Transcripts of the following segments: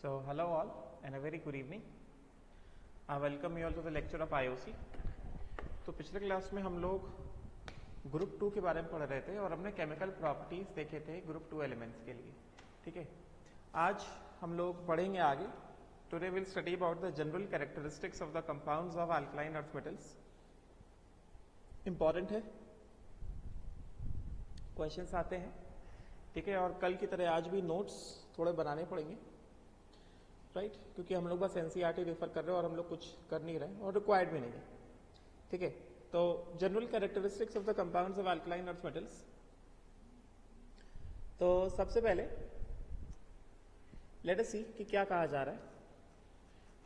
So, hello all and a very good evening. I welcome you all to the lecture of IOC. तो पिछले class में हम लोग group 2 के बारे में पढ़ रहे थे और हमने केमिकल प्रॉपर्टीज देखे थे ग्रुप 2 एलिमेंट्स के लिए. ठीक है, आज हम लोग पढ़ेंगे आगे. Today will study about the general characteristics of the compounds of alkaline earth metals. Important है, क्वेश्चंस आते हैं. ठीक है, और कल की तरह आज भी नोट्स थोड़े बनाने पड़ेंगे, राइट क्योंकि हम लोग बस एनसीईआरटी रेफर कर रहे हैं और हम लोग कुछ कर नहीं रहे और रिक्वायर्ड भी नहीं है. ठीक है, तो general characteristics of the compounds of alkaline earth metals. तो सबसे पहले लेट अस सी कि क्या कहा जा रहा है.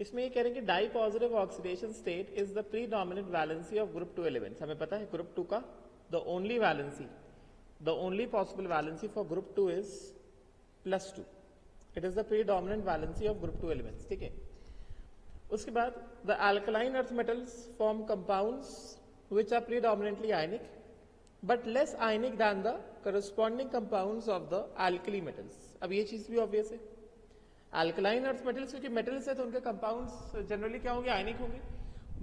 इसमें ये कह रहे हैं कि dipositive oxidation state is the predominant valency of group 2 elements. हमें पता है ग्रुप 2 का the only valency, the only possible valency for group 2 is +2. It is the predominant valency of group 2 elements. ठीक है, उसके बाद the alkaline earth metals form compounds which are predominantly ionic but less ionic than the corresponding compounds of the alkali metals. अब ये चीज भी obvious है, alkaline earth metals क्योंकि मेटल्स है तो उनके कंपाउंड्स जनरली क्या होंगे, आयनिक होंगे,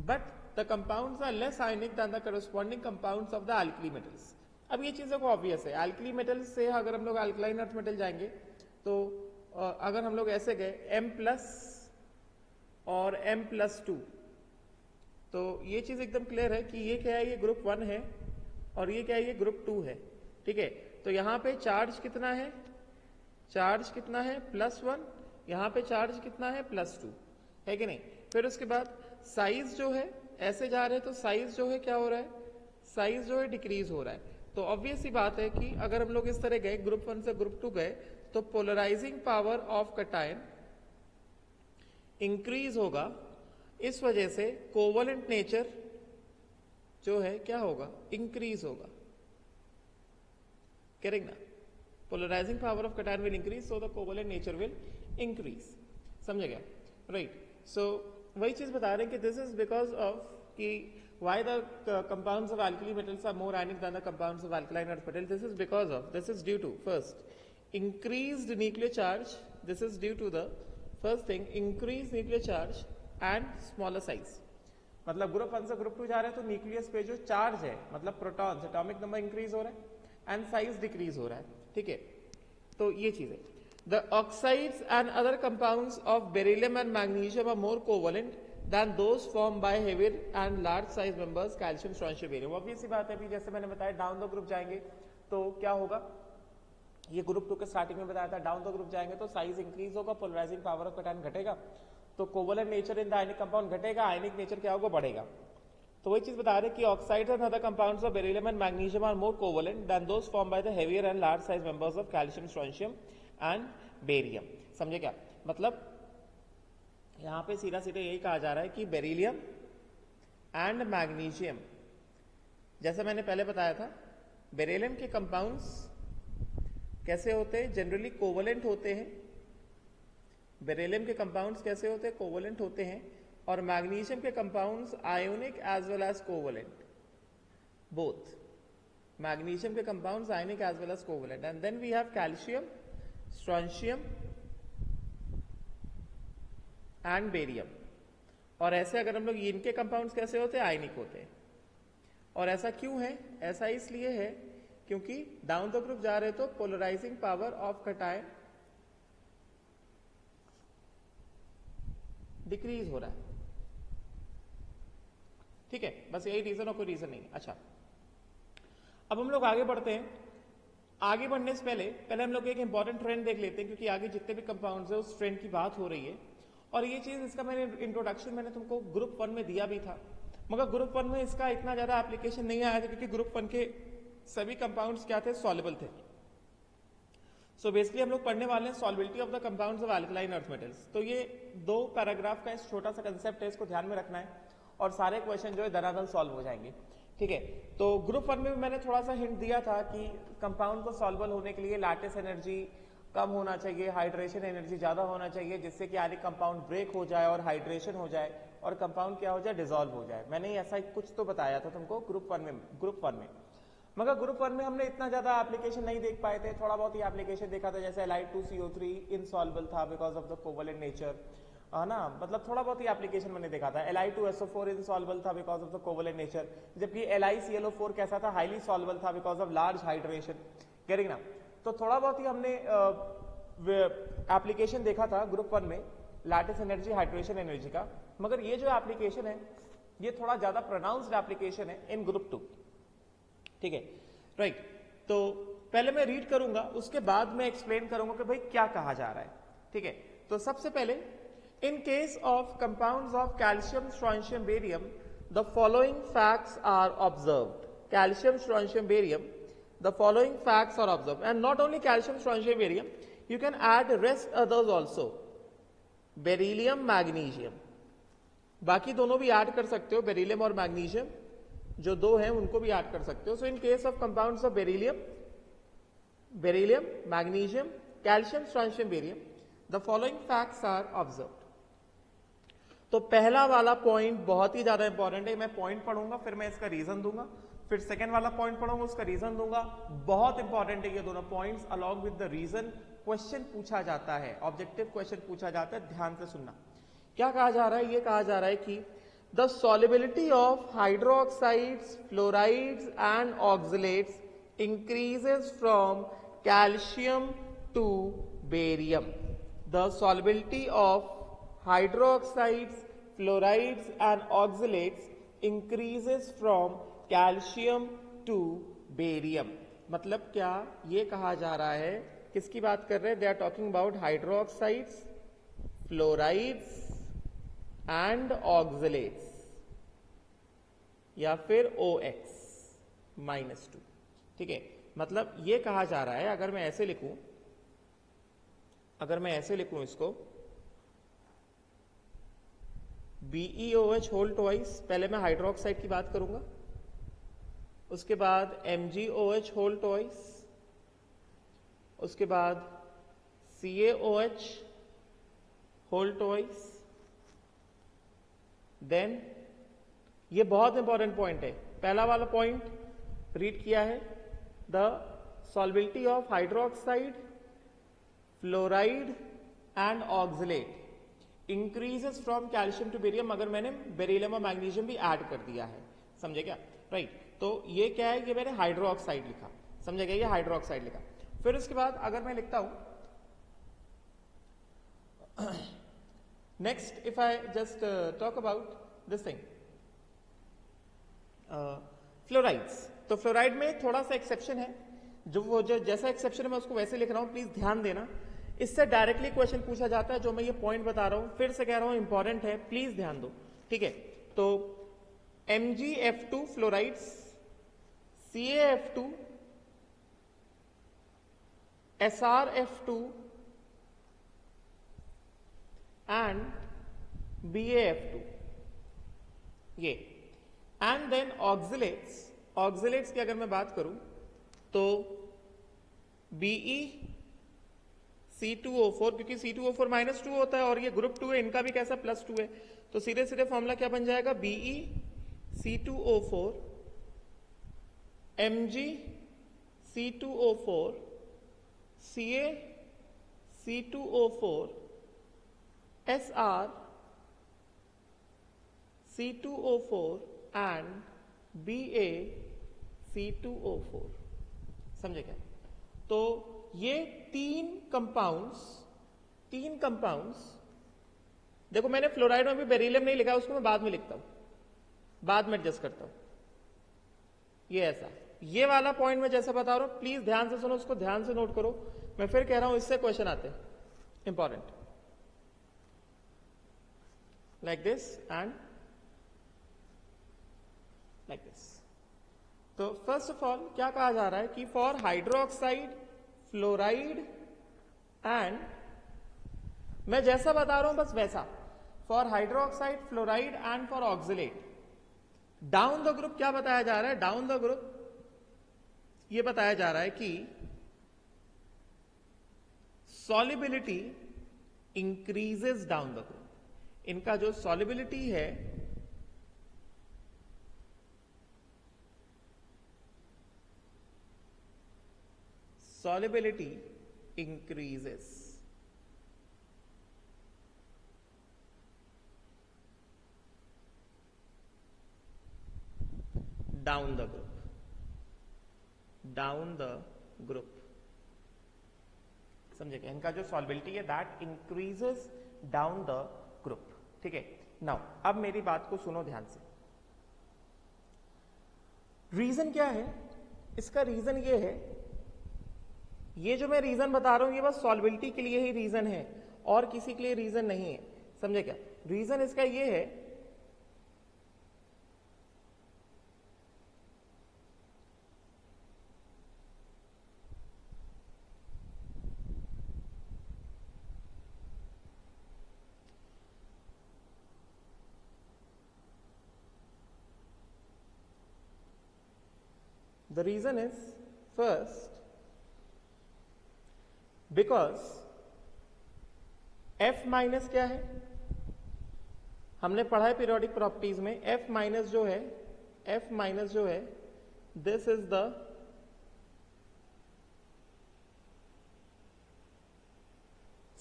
but the compounds are less ionic than the corresponding compounds of the alkali metals. अब ये चीज देखो ऑब्वियस है, अल्कली मेटल्स से अगर हम लोग अल्कलाइन अर्थ मेटल जाएंगे तो अगर हम लोग ऐसे गए M+ और M+2 तो ये चीज एकदम क्लियर है कि ये क्या है, ये ग्रुप 1 है और ये क्या है, ये ग्रुप 2 है. ठीक है, तो यहाँ पे चार्ज कितना है, चार्ज कितना है +1, यहाँ पे चार्ज कितना है +2 है कि नहीं. फिर उसके बाद साइज जो है ऐसे जा रहे हैं तो साइज जो है क्या हो रहा है, साइज जो है डिक्रीज हो रहा है. तो ऑब्वियस सी बात है कि अगर हम लोग इस तरह गए ग्रुप 1 से ग्रुप 2 गए तो polarising power of cation increase होगा. इस वजह से कोवलेंट नेचर जो है क्या होगा, इंक्रीज होगा. करेक्ट ना, polarising power of cation will increase so the covalent nature will increase. समझ गया, राइट. सो वही चीज बता रहे हैं कि दिस इज बिकॉज ऑफ कि why the compounds of alkali metals are more ionic than the compounds of alkaline earth metals. This is because of, this is due to first increased nuclear charge. This is due to the first thing, increased nuclear charge and smaller size. मतलब group 1 से group 2 जा रहे हैं तो nucleus पे जो charge है मतलब प्रोटॉन्स, एटॉमिक नंबर इंक्रीज हो रहा है एंड साइज डिक्रीज हो रहा है. ठीक है, तो ये चीज है. The oxides and other compounds of beryllium and magnesium are more covalent than those formed by heavier and large size members calcium, strontium, barium. obvious सी बात है, अभी जैसे मैंने बताया डाउन द ग्रुप जाएंगे तो क्या होगा, ये ग्रुप 2 के स्टार्टिंग में बताया था, डाउन द ग्रुप जाएंगे तो साइज इंक्रीज होगा, पोलराइजिंग पावर ऑफ कैटायन घटेगा, तो covalent nature in the ionic compound घटेगा, आयनिक नेचर क्या होगा, बढ़ेगा. तो वही चीज बता रहे कि oxides and other compounds of beryllium and magnesium are more covalent than those formed by the heavier and large size members of calcium, strontium and barium. समझे क्या मतलब, यहां पे सीधा सीधा यही कहा जा रहा है कि बेरिलियम एंड मैग्नीशियम, जैसा मैंने पहले बताया था, बेरिलियम के कंपाउंड्स कैसे होते हैं, जनरली कोवलेंट होते हैं. बेरिलियम के कंपाउंड्स कैसे होते हैं, कोवलेंट होते हैं. और मैग्नीशियम के compounds ionic as well as covalent, both. Magnesium के compounds ionic as well as covalent. And then we have calcium, strontium and barium. और ऐसे अगर हम लोग इनके कंपाउंड्स कैसे होते हैं, आयनिक होते हैं. और ऐसा क्यों है, ऐसा इसलिए है क्योंकि डाउन द ग्रुप जा रहे तो polarising power of cation decrease हो रहा है. ठीक है, बस यही रीजन और कोई रीजन नहीं. अच्छा, अब हम लोग आगे बढ़ते हैं. आगे बढ़ने से पहले हम लोग एक इंपॉर्टेंट ट्रेंड देख लेते हैं क्योंकि आगे जितने भी कंपाउंड्स है उस ट्रेंड की बात हो रही है. और ये चीज इसका मैंने इंट्रोडक्शन मैंने तुमको ग्रुप 1 में दिया भी था, मगर ग्रुप 1 में इसका इतना ज्यादा एप्लीकेशन नहीं आया था क्योंकि ग्रुप 1 के सभी कंपाउंड्स क्या थे, सॉल्युबल थे. सो बेसिकली हम लोग पढ़ने वाले हैं solubility of the compounds of alkaline earth metals. तो ये 2 पैराग्राफ का एक छोटा सा कंसेप्ट है, इसको ध्यान में रखना है और सारे क्वेश्चन जो है धनाधन सॉल्व हो जाएंगे. ठीक है, तो ग्रुप 1 में भी मैंने थोड़ा सा हिंट दिया था कि कंपाउंड को सॉल्युबल होने के लिए लैटिस एनर्जी कम होना चाहिए, हाइड्रेशन एनर्जी ज्यादा होना चाहिए, जिससे कि आयनिक कंपाउंड ब्रेक हो जाए और हाइड्रेशन हो जाए और कंपाउंड क्या हो जाए, डिसॉल्व हो जाए. मैंने ऐसा कुछ तो बताया था तुमको ग्रुप 1 में. मगर ग्रुप 1 में हमने इतना ज्यादा एप्लीकेशन नहीं देख पाए थे, थोड़ा बहुत ही एप्लीकेशन देखा था, जैसे Li2CO3 इनसॉल्युबल था because of the covalent nature, है ना, मतलब थोड़ा बहुत ही एप्लीकेशन मैंने देखा था। Li2SO4 इनसॉल्युबल था because of the covalent nature, जबकि LiClO4 कैसा था, हाईली सॉल्युबल था because of large hydration, correct ना। तो थोड़ा बहुत ही हमने एप्लीकेशन देखा था ग्रुप 1 में लैटिस एनर्जी, हाइड्रेशन एनर्जी का, मगर ये जो एप्लीकेशन है ये थोड़ा ज्यादा प्रोनाउंस्ड एप्लीकेशन है इन ग्रुप 2, ठीक है, राइट। तो पहले मैं रीड करूंगा, उसके बाद मैं एक्सप्लेन करूंगा कि भाई क्या कहा जा रहा है, ठीक है। तो सबसे पहले, in case of compounds of calcium, strontium, barium, the following facts are observed. Calcium, strontium, barium, the following facts are observed, and not only calcium, strontium, barium, you can add rest others also, beryllium, magnesium, बाकी दोनों भी add कर सकते हो, beryllium और magnesium जो दो हैं उनको भी ऐड कर सकते हो। So in case of compounds of beryllium, magnesium, calcium, strontium, barium, the following facts are observed. तो पहला वाला पॉइंट बहुत ही ज्यादा इंपॉर्टेंट है, मैं पॉइंट पढ़ूंगा फिर मैं इसका रीजन दूंगा, फिर सेकंड वाला पॉइंट पढ़ूंगा उसका रीजन दूंगा। बहुत इंपॉर्टेंट है ये दोनों points, along with the reason question पूछा जाता है, ऑब्जेक्टिव क्वेश्चन पूछा जाता है, ध्यान से सुनना। क्या कहा जा रहा है, ये कहा जा रहा है कि the solubility of hydroxides, fluorides and oxalates increases from calcium to barium. The solubility of hydroxides, fluorides and oxalates increases from calcium to barium. मतलब क्या ये कहा जा रहा है, किसकी बात कर रहे हैं, they are talking about hydroxides, fluorides and oxalates या फिर OX -2, ठीक है। मतलब ये कहा जा रहा है, अगर मैं ऐसे लिखूं इसको BeOH होल ट्वाइस, पहले मैं हाइड्रोक्साइड की बात करूंगा, उसके बाद MgOH होल ट्वाइस, उसके बाद CaOH होल ट्वाइस, देन ये बहुत इंपॉर्टेंट पॉइंट है, पहला वाला पॉइंट रीड किया है, the solubility of hydroxide, fluoride and oxalate increases from calcium to barium, अगर मैंने बेरिलियम और मैग्नीशियम भी ऐड कर दिया है, समझे क्या, राइट। तो ये क्या है, ये मैंने हाइड्रोक्साइड लिखा, समझे क्या, ये हाइड्रोक्साइड लिखा। फिर उसके बाद अगर मैं लिखता हूं next if I just talk about this thing, fluorides, तो फ्लोराइड में थोड़ा सा एक्सेप्शन है, जो जैसा एक्सेप्शन है मैं उसको वैसे लिख रहा हूं, प्लीज ध्यान देना, इससे डायरेक्टली क्वेश्चन पूछा जाता है, जो मैं ये पॉइंट बता रहा हूं फिर से कह रहा हूं इंपॉर्टेंट है, प्लीज ध्यान दो, ठीक है। तो MgF2 fluorides, CaF2, SrF2 and BaF2, ये, एंड देन ऑक्सलेट्स की अगर मैं बात करूं तो BeC2O4, क्योंकि C2O4 -2 होता है और ये ग्रुप 2 है, इनका भी कैसा +2 है, तो सीधे सीधे फॉर्मूला क्या बन जाएगा, BeC2O4 MgC2O4 CaC2O4 SrC2O4 and BaC2O4, समझे क्या। तो ये तीन कंपाउंड्स देखो, मैंने फ्लोराइड में भी बेरिलियम नहीं लिखा, उसको मैं बाद में लिखता हूं, बाद में एडजस्ट करता हूं, ये ऐसा, ये वाला पॉइंट मैं जैसा बता रहा हूं, प्लीज ध्यान से सुनो, उसको ध्यान से नोट करो, मैं फिर कह रहा हूं इससे क्वेश्चन आते हैं important, like this and like this। तो फर्स्ट ऑफ ऑल क्या कहा जा रहा है कि फॉर हाइड्रोक्साइड, फ्लोराइड एंड, मैं जैसा बता रहा हूं बस वैसा, for hydroxide, fluoride and for oxalate, down the group क्या बताया जा रहा है, डाउन द ग्रुप ये बताया जा रहा है कि solubility increases down the group, इनका जो सॉल्युबिलिटी है, solubility increases down the group. समझे क्या? इनका जो सॉल्बिलिटी है that increases down the group. ठीक है. नाउ अब मेरी बात को सुनो ध्यान से. रीजन क्या है इसका? रीजन ये है, ये जो मैं रीजन बता रहा हूं ये बस सॉल्बिलिटी के लिए ही रीजन है और किसी के लिए रीजन नहीं है. समझे क्या? रीजन इसका ये है, the reason is first because F minus क्या है? हमने पढ़ा है पीरियोडिक प्रॉपर्टीज में. F माइनस जो है this is the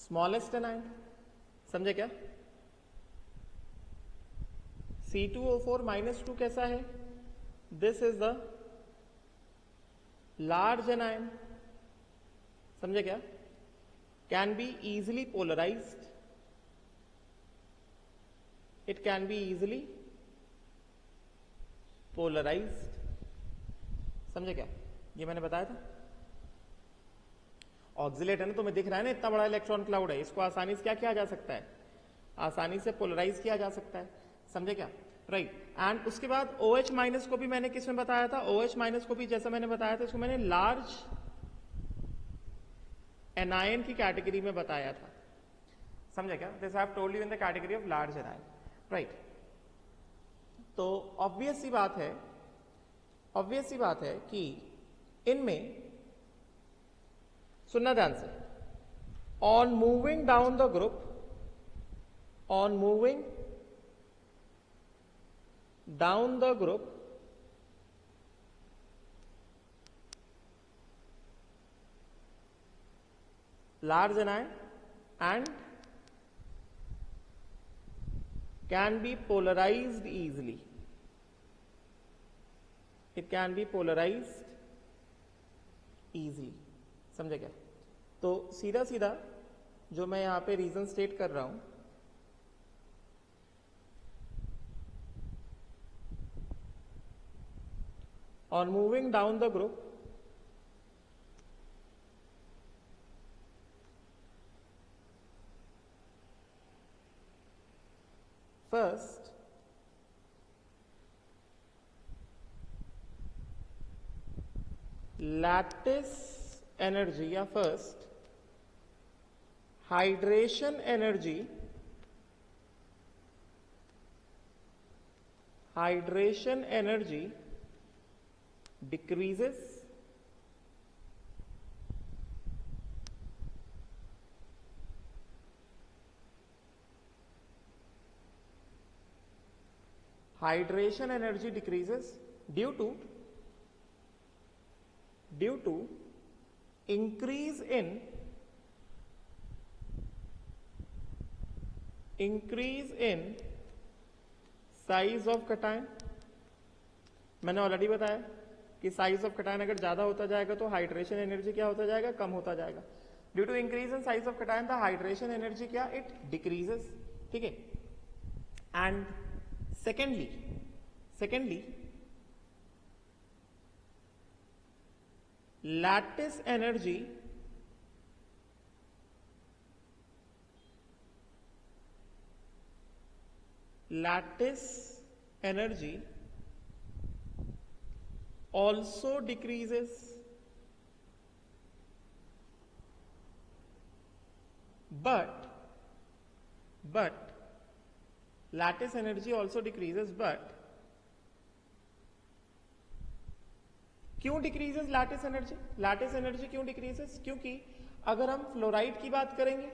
smallest anion. समझे क्या? C2O4 -2 कैसा है? This is the large anion. समझे क्या? Can be easily polarised. It can be easily polarised. समझे क्या? ये मैंने बताया था. ऑक्सिलेट है ना, तुम्हें दिख रहा है ना इतना बड़ा इलेक्ट्रॉन क्लाउड है. इसको आसानी से क्या किया जा सकता है? आसानी से पोलराइज किया जा सकता है. समझे क्या? राइट. एंड उसके बाद OH माइनस को भी मैंने किस में बताया था? OH माइनस को भी जैसा मैंने बताया था इसको मैंने लार्ज एनायन की कैटेगरी में बताया था. समझे क्या? This I have told you in the category of large anion. Right. तो ऑब्वियस सी बात है कि इनमें सुनना ध्यान से, on moving down the group, down the group, large anion and can be polarized easily. It can be polarized easily. समझे क्या? तो सीधा सीधा जो मैं यहां पे रीजन स्टेट कर रहा हूं, on moving down the group, first lattice energy या first hydration energy decreases due to increase in size of cation. मैंने ऑलरेडी बताया कि साइज ऑफ कटायन अगर ज्यादा होता जाएगा तो हाइड्रेशन एनर्जी क्या होता जाएगा? कम होता जाएगा. Due to increase in size of cation the hydration energy क्या? It decreases. ठीक है. And secondly lattice energy also decreases, but lattice energy also decreases, but क्यों decreases lattice energy? Lattice energy क्यों डिक्रीजेस? क्योंकि अगर हम फ्लोराइड की बात करेंगे,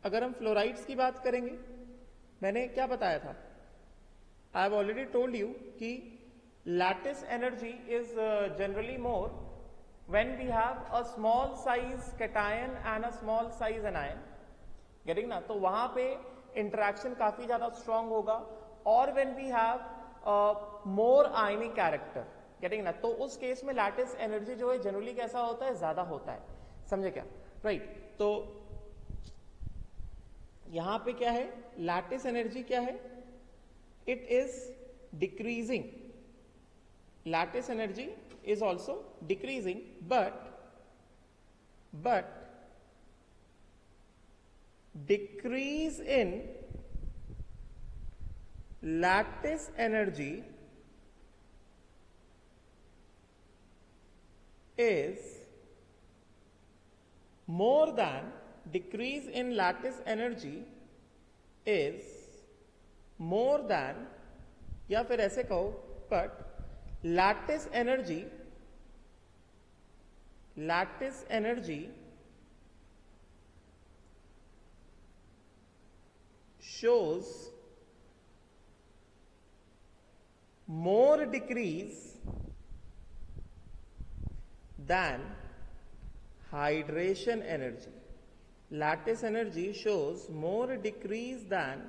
अगर हम फ्लोराइड्स की बात करेंगे, मैंने क्या बताया था? I have already told you कि lattice energy is generally more when we have a small size cation and a small size anion, getting ना, तो वहां पे इंटरेक्शन काफी ज्यादा स्ट्रांग होगा, और when we have more ionic character, getting ना, तो उस केस में लैटिस एनर्जी जो है जनरली कैसा होता है, ज्यादा होता है, समझे क्या, राइट तो यहां पे क्या है, लैटिस एनर्जी क्या है, it is decreasing, lattice energy is also decreasing, but decrease in lattice energy is more than, decrease in lattice energy is more than, या फिर ऐसे कहो, but lattice energy shows more decrease than hydration energy. Lattice energy shows more decrease than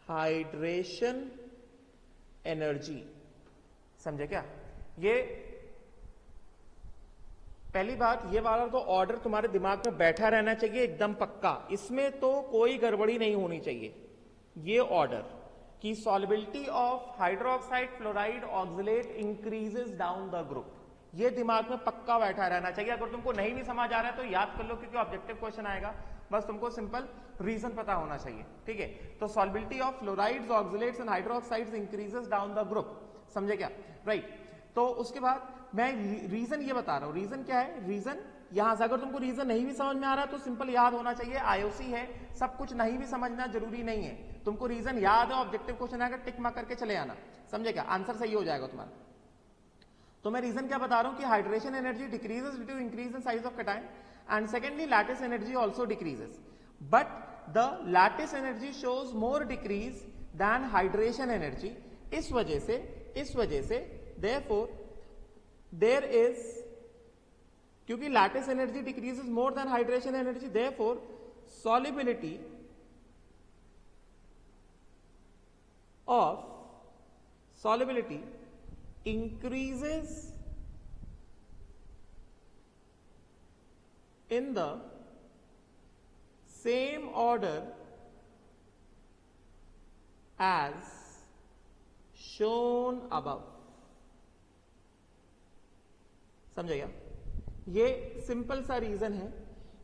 hydration energy, समझे क्या, ये पहली बात, ये वाला तो ऑर्डर तुम्हारे दिमाग में बैठा रहना चाहिए एकदम पक्का, इसमें तो कोई गड़बड़ी नहीं होनी चाहिए। ये ऑर्डर कि solubility of hydroxide fluoride oxalate increases down the group, ये दिमाग में पक्का बैठा रहना चाहिए। अगर तुमको नहीं भी समझ आ रहा है तो याद कर लो, क्योंकि ऑब्जेक्टिव क्वेश्चन आएगा, बस तुमको सिंपल रीजन पता होना चाहिए, ठीक है। तो solubility of fluorides oxalates and hydroxides increases down the group, समझे क्या, राइट। तो उसके बाद मैं रीजन ये बता रहा हूं, रीजन क्या है, रीजन यहां से अगर तुमको रीजन नहीं भी समझ में आ रहा तो सिंपल याद होना चाहिए, आईओसी है, सब कुछ नहीं भी समझना जरूरी नहीं है, तुमको रीजन याद है, ऑब्जेक्टिव क्वेश्चन आएगा टिक मार करके चले आना, समझे क्या, आंसर सही हो जाएगा तुम्हारा। तो मैं रीजन क्या बता रहा हूं कि hydration energy decreases due to increase in size of cation, and secondly lattice energy also decreases, but the lattice energy shows more decrease than hydration energy. इस वजह से देयरफॉर देयर इज, क्योंकि lattice energy decreases more than hydration energy, therefore solubility increases in the same order as shown above, समझेगा। ये simple सा reason है,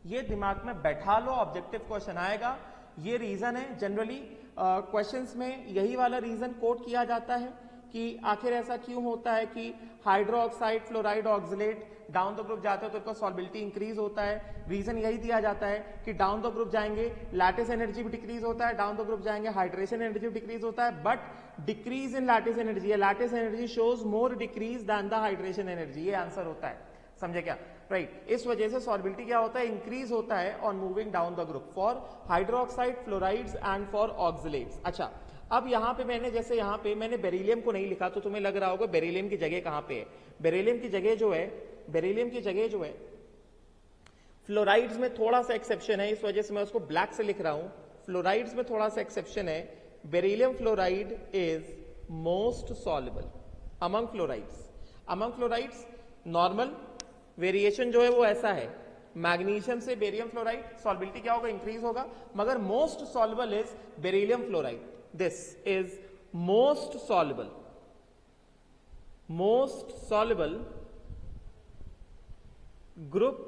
ये दिमाग में बैठा लो, ऑब्जेक्टिव क्वेश्चन आएगा, ये रीजन है। जनरली क्वेश्चंस में यही वाला रीजन कोट किया जाता है कि आखिर ऐसा क्यों होता है कि hydroxide fluoride oxalate down the group जाते हो तो इनका सॉल्युबिलिटी इंक्रीज होता है। रीजन यही दिया जाता है कि डाउन द ग्रुप जाएंगे लैटिस एनर्जी भी डिक्रीज होता है, डाउन द ग्रुप जाएंगे हाइड्रेशन एनर्जी भी डिक्रीज होता है, but decrease in lattice energy, lattice energy shows more decrease than the hydration energy, ये आंसर होता है, समझे क्या, राइट। इस वजह से सॉल्युबिलिटी क्या होता है, इंक्रीज होता है on moving down the group for hydroxide fluorides and for oxalates. अच्छा, अब यहां पे मैंने, जैसे यहां पे मैंने बेरिलियम को नहीं लिखा तो तुम्हें लग रहा होगा बेरिलियम की जगह कहां पे है। बेरिलियम की जगह जो है फ्लोराइड्स में थोड़ा सा एक्सेप्शन है, इस वजह से मैं उसको ब्लैक से लिख रहा हूं। फ्लोराइड्स में थोड़ा सा एक्सेप्शन है, beryllium fluoride is most soluble among fluorides. Among fluorides normal variation जो है वो ऐसा है, मैग्नीशियम से बेरियम फ्लोराइड सॉल्युबिलिटी क्या होगा, इंक्रीज होगा, मगर most soluble is beryllium fluoride. This is most soluble group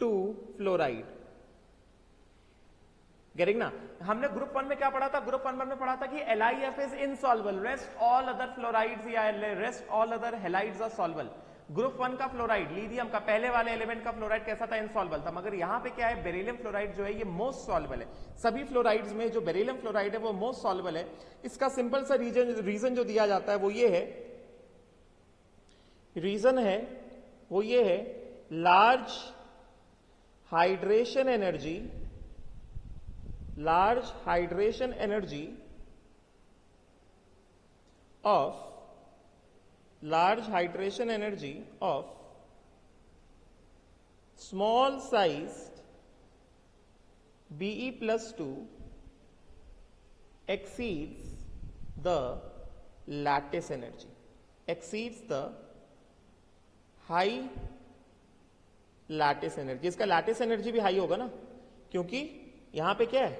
2 fluoride। Getting ना, हमने ग्रुप 1 में क्या पढ़ा था, ग्रुप 1 में पढ़ा था कि LiF is insoluble, rest all other fluorides या rest all other halides are soluble. Group 1 का फ्लोराइड लीथियम का पहले वाले एलिमेंट का फ्लोराइड कैसा था, इनसॉल्युबल था, मगर यहां पे क्या है, बेरिलियम फ्लोराइड जो है ये मोस्ट सॉल्युबल है। सभी फ्लोराइड्स में जो बेरिलियम फ्लोराइड है वो मोस्ट सॉल्युबल है। इसका सिंपल सा रीजन जो दिया जाता है वो ये है, रीजन है वो ये है, large hydration energy of large hydration energy of small sized Be plus 2 exceeds the lattice energy, exceeds the high lattice energy. इसका lattice energy भी हाई होगा ना, क्योंकि यहां पे क्या है,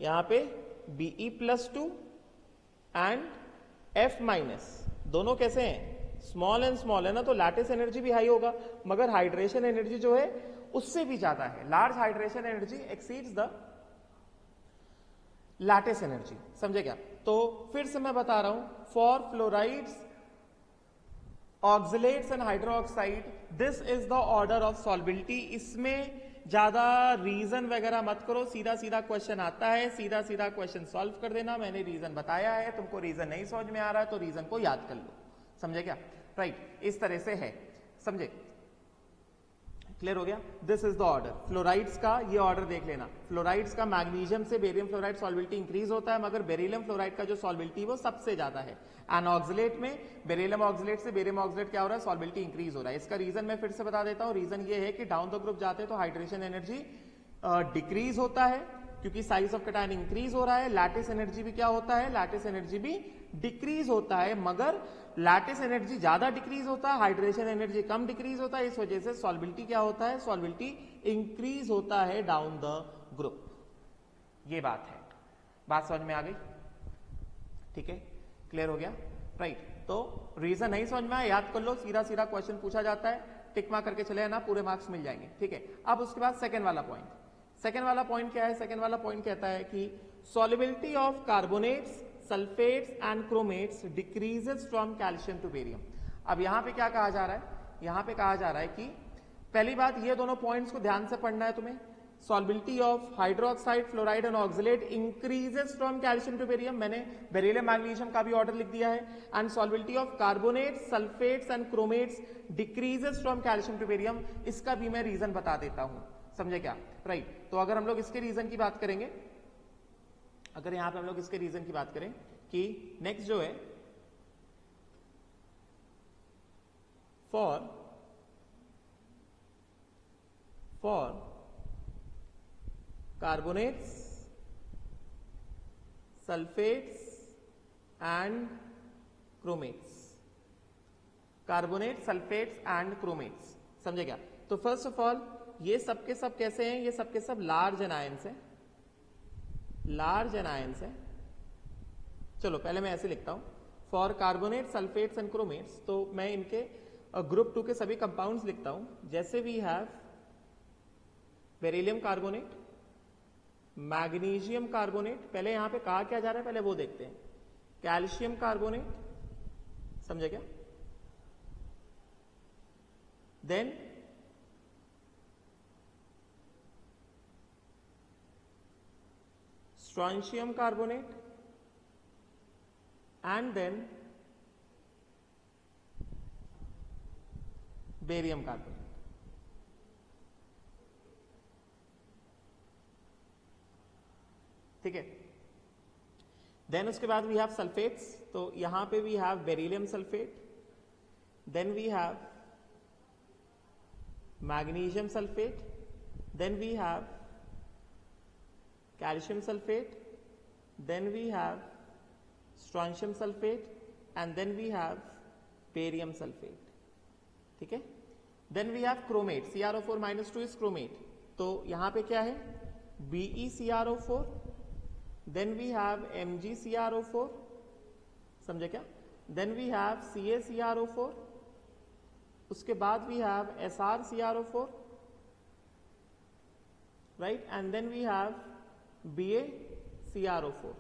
यहां पे Be plus 2 and F minus दोनों कैसे हैं, स्मॉल एंड स्मॉल है ना, तो लैटिस एनर्जी भी हाई होगा, मगर हाइड्रेशन एनर्जी जो है उससे भी ज्यादा है. Large hydration energy exceeds the lattice energy. समझे क्या? तो फिर से मैं बता रहा हूं, for fluorides, oxalates and hydroxide, this is the order of solubility. इसमें ज्यादा रीजन वगैरह मत करो, सीधा सीधा क्वेश्चन आता है, सीधा सीधा क्वेश्चन सॉल्व कर देना. मैंने रीजन बताया है, तुमको रीजन नहीं समझ में आ रहा है तो रीजन को याद कर लो. समझे क्या? राइट, इस तरह से है. समझे? क्लियर हो गया? This is the order. Fluorides का ये ऑर्डर देख लेना. फ्लोराइड्स का मैग्नीशियम से बेरियम फ्लोराइड सॉल्बिलिटी इंक्रीज होता है, मगर बेरिलियम फ्लोराइड का जो सॉल्बिलिटी वो सबसे ज्यादा है. एंड ऑक्सलेट में बेरिलियम ऑक्सलेट से बेरियम ऑक्सलेट क्या हो रहा है, सॉल्बिलिटी इंक्रीज हो रहा है. इसका रीजन मैं फिर से बता देता हूं. रीजन ये है कि डाउन द ग्रुप जाते हैं तो हाइड्रेशन एनर्जी डिक्रीज होता है, क्योंकि साइज ऑफ कैटायन इंक्रीज हो रहा है. लैटिस एनर्जी भी क्या होता है, लैटिस एनर्जी भी डिक्रीज होता है, मगर लैटिस एनर्जी ज्यादा डिक्रीज होता है, हाइड्रेशन एनर्जी कम डिक्रीज होता है. इस वजह से सॉल्बिलिटी क्या होता है, सॉल्बिलिटी इंक्रीज होता है डाउन द ग्रुप. ये बात है. बात समझ में आ गई? ठीक है, क्लियर हो गया? राइट. तो रीजन नहीं समझ में आया, याद कर लो, सीधा सीधा क्वेश्चन पूछा जाता है, टिक मार्क करके चले ना, पूरे मार्क्स मिल जाएंगे. ठीक है. अब उसके बाद सेकेंड वाला पॉइंट. सेकेंड वाला पॉइंट क्या है? सेकेंड वाला पॉइंट कहता है कि solubility of carbonates, sulphates and chromates decreases from calcium to barium. अब यहां पे क्या कहा जा रहा है, यहां पे कहा जा रहा है कि पहली बात, ये दोनों पॉइंट्स को ध्यान से पढ़ना है तुम्हें. Solubility of hydroxide, fluoride and oxalate increases from calcium to barium. मैंने बेरिलियम मैग्नीशियम का भी ऑर्डर लिख दिया है. And solubility of carbonates, sulphates and chromates decreases from calcium to barium. इसका भी मैं रीजन बता देता हूं. समझे क्या? राइट. तो अगर हम लोग इसके रीजन की बात करेंगे, अगर यहां पे हम लोग इसके रीजन की बात करें कि नेक्स्ट जो है, for carbonates, sulphates and chromates, carbonate, sulphates and chromates. समझे क्या? तो फर्स्ट ऑफ ऑल ये सब के सब कैसे हैं, ये सब के सब लार्ज एनायंस हैं, लार्ज एनायंस है. चलो पहले मैं ऐसे लिखता हूं, फॉर कार्बोनेट, सल्फेट्स एंड क्रोमेट्स. तो मैं इनके ग्रुप 2 के सभी कंपाउंड्स लिखता हूं. जैसे we have beryllium carbonate, magnesium carbonate, पहले यहां पे कहा क्या जा रहा है पहले वो देखते हैं. कैल्शियम कार्बोनेट, समझे क्या? Then strontium carbonate and then barium carbonate. ठीक है. देन उसके बाद वी हैव सल्फेट्स. तो यहां पे we have beryllium sulphate, then we have magnesium sulphate, then we have calcium sulfate, then we have strontium sulfate and then we have barium sulfate. ठीक है. then we have chromate, CrO4 minus 2 is chromate. तो यहां पे क्या है, BeCrO4, then we have MgCrO4, समझे क्या? then we have CaCrO4, उसके बाद we have SrCrO4, right, and then we have BaCrO4.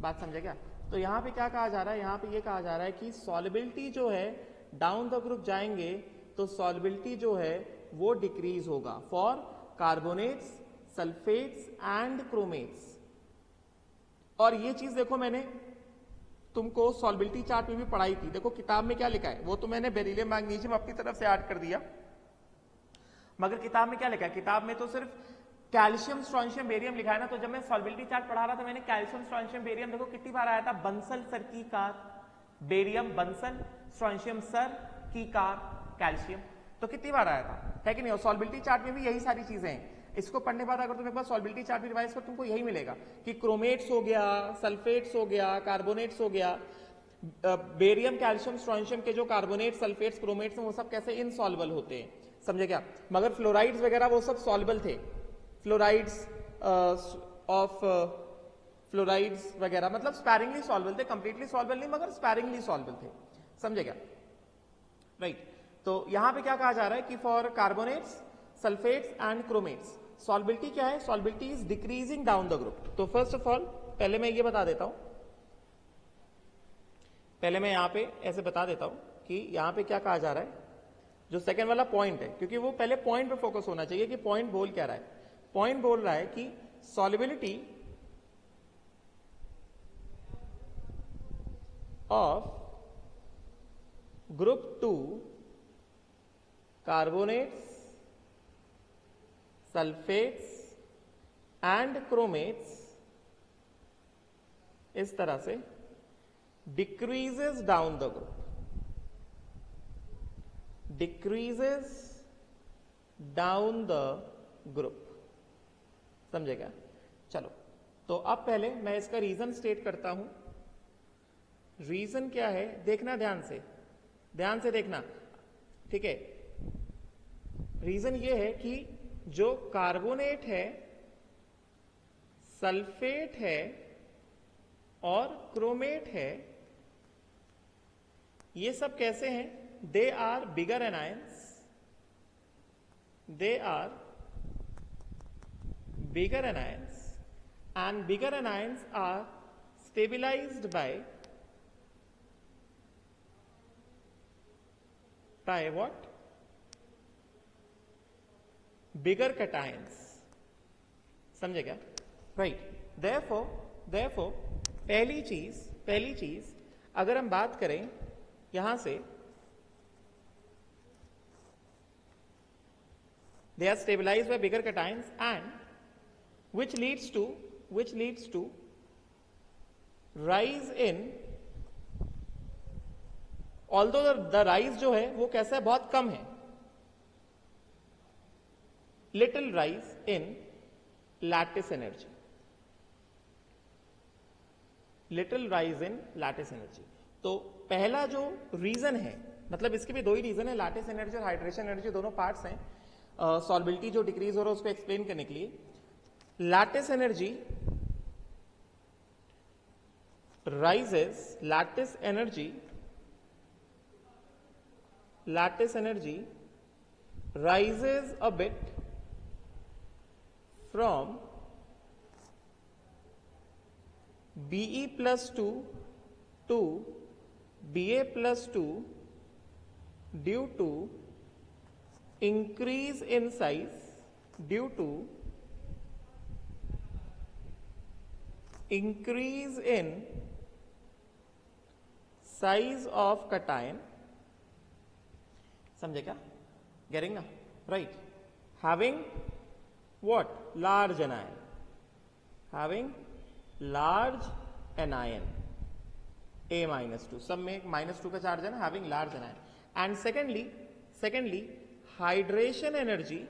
बात समझे क्या? तो यहां पे क्या कहा जा रहा है, यहां पे ये कहा जा रहा है कि सॉल्युबिलिटी जो है डाउन द ग्रुप जाएंगे तो सॉल्युबिलिटी जो है वो डिक्रीज होगा फॉर कार्बोनेट्स, सल्फेट्स एंड क्रोमेट्स. और ये चीज देखो मैंने तुमको सॉल्युबिलिटी चार्ट में भी पढ़ाई थी. देखो किताब में क्या लिखा है, वो तो मैंने बेरिलियम मैग्नीशियम अपनी तरफ से ऐड कर दिया, मगर किताब में क्या लिखा है, किताब में तो सिर्फ कैल्शियम, स्ट्रॉन्शियम, बेरियम लिखा है ना. तो जब मैं सॉल्युबिलिटी चार्ट पढ़ा रहा था मैंने कैल्शियम, स्ट्रॉन्शियम, बेरियम देखो कितनी बार आया था. बंसल सर की car, barium Bansal, strontium sir, की कार, कैल्शियम। तो कितनी बार आया था, है कि नहीं? और सॉल्बिलिटी चार्ट में भी यही सारी चीजें हैं। इसको पढ़ने के बाद अगर तुम एक बार सॉल्बिलिटी चार्ट भी रिवाइज कर, तुमको यही मिलेगा कि क्रोमेट्स हो गया, सल्फेट्स हो गया, कार्बोनेट्स हो गया, बेरियम, कैल्शियम, स्ट्रोंशियम के जो कार्बोनेट, सल्फेट्स, क्रोमेट्स हैं वो सब कैसे इनसॉल्युबल होते हैं, समझे क्या? मगर फ्लोराइड्स वगैरह वो सब सॉल्युबल थे। फ्लोराइड्स ऑफ फ्लोराइड्स वगैरह मतलब स्पैरिंगली सॉल्युबल थे, कंप्लीटली सॉल्युबल नहीं मगर स्पैरिंगली सॉल्युबल थे, समझे क्या? राइट। तो यहां पे क्या कहा जा रहा है कि for carbonates, sulphates and chromates solubility क्या है? Solubility is decreasing down the group. तो फर्स्ट ऑफ ऑल पहले मैं ये बता देता हूं, पहले मैं यहां पे ऐसे बता देता हूं कि यहां पे क्या कहा जा रहा है। जो सेकंड वाला पॉइंट है, क्योंकि वो पहले पॉइंट पे फोकस होना चाहिए कि पॉइंट बोल क्या रहा है। पॉइंट बोल रहा है कि solubility of group 2 carbonates, sulphates and chromates इस तरह से decreases down the group, decreases down the group, समझेगा? चलो, तो अब पहले मैं इसका रीजन स्टेट करता हूं। रीजन क्या है देखना, ध्यान से देखना, ठीक है? रीजन ये है कि जो कार्बोनेट है, सल्फेट है और क्रोमेट है, ये सब कैसे हैं? They are bigger anions, they are bigger anions and bigger anions are stabilised by what? Bigger cations, समझे क्या? Right. Therefore पहली चीज अगर हम बात करें यहां से, they are stabilized by bigger cations and which leads to rise in, although the rise जो है वो कैसा है? बहुत कम है, little rise in lattice energy, little rise in lattice energy. तो पहला जो रीजन है, मतलब इसके भी दो ही रीजन है, लैटिस एनर्जी और हाइड्रेशन एनर्जी दोनों पार्ट्स हैं सॉल्बिलिटी जो डिक्रीज हो रहा है उसको एक्सप्लेन करने के लिए। Lattice energy rises, lattice energy rises a bit from Be plus 2 to Ba plus 2 due to increase in size, due to increase in size of cation, समझे क्या? गेटिंग ना? Right. Having what? Large anion, having large anion A-2, सब में -2 का charge है ना, having large anion. And secondly hydration energy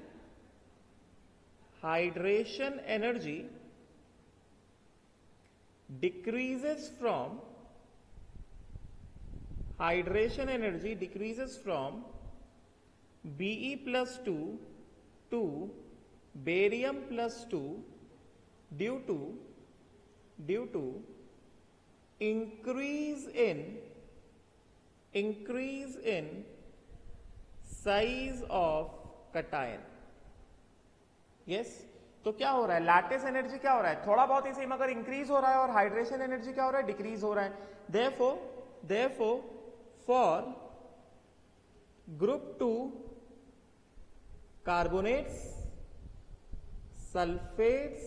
decreases from Be plus 2 to barium plus 2 due to increase in size of cation। yes, तो क्या हो रहा है? लैटिस एनर्जी क्या हो रहा है? थोड़ा बहुत ही सही मगर इंक्रीज हो रहा है, और हाइड्रेशन एनर्जी क्या हो रहा है? डिक्रीज हो रहा है। therefore for group 2 carbonates, sulfates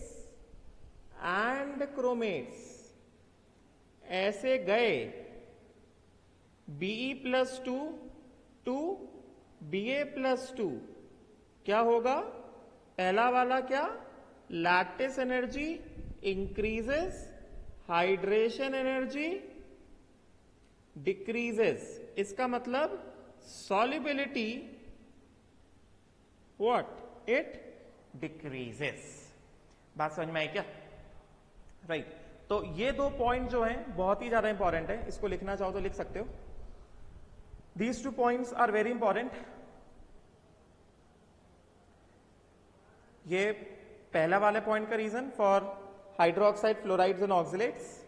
and chromates ऐसे गए Be plus 2 to Ba plus 2, क्या होगा? पहला वाला क्या? Lattice energy increases, hydration energy decreases, इसका मतलब सॉल्युबिलिटी व्हाट, इट डिक्रीजेस। बात समझ में आई क्या? राइट। तो ये दो पॉइंट जो हैं बहुत ही ज्यादा इंपॉर्टेंट है, इसको लिखना चाहो तो लिख सकते हो। These two points are very important. ये पहला वाले पॉइंट का reason for hydroxide, fluorides and oxalates.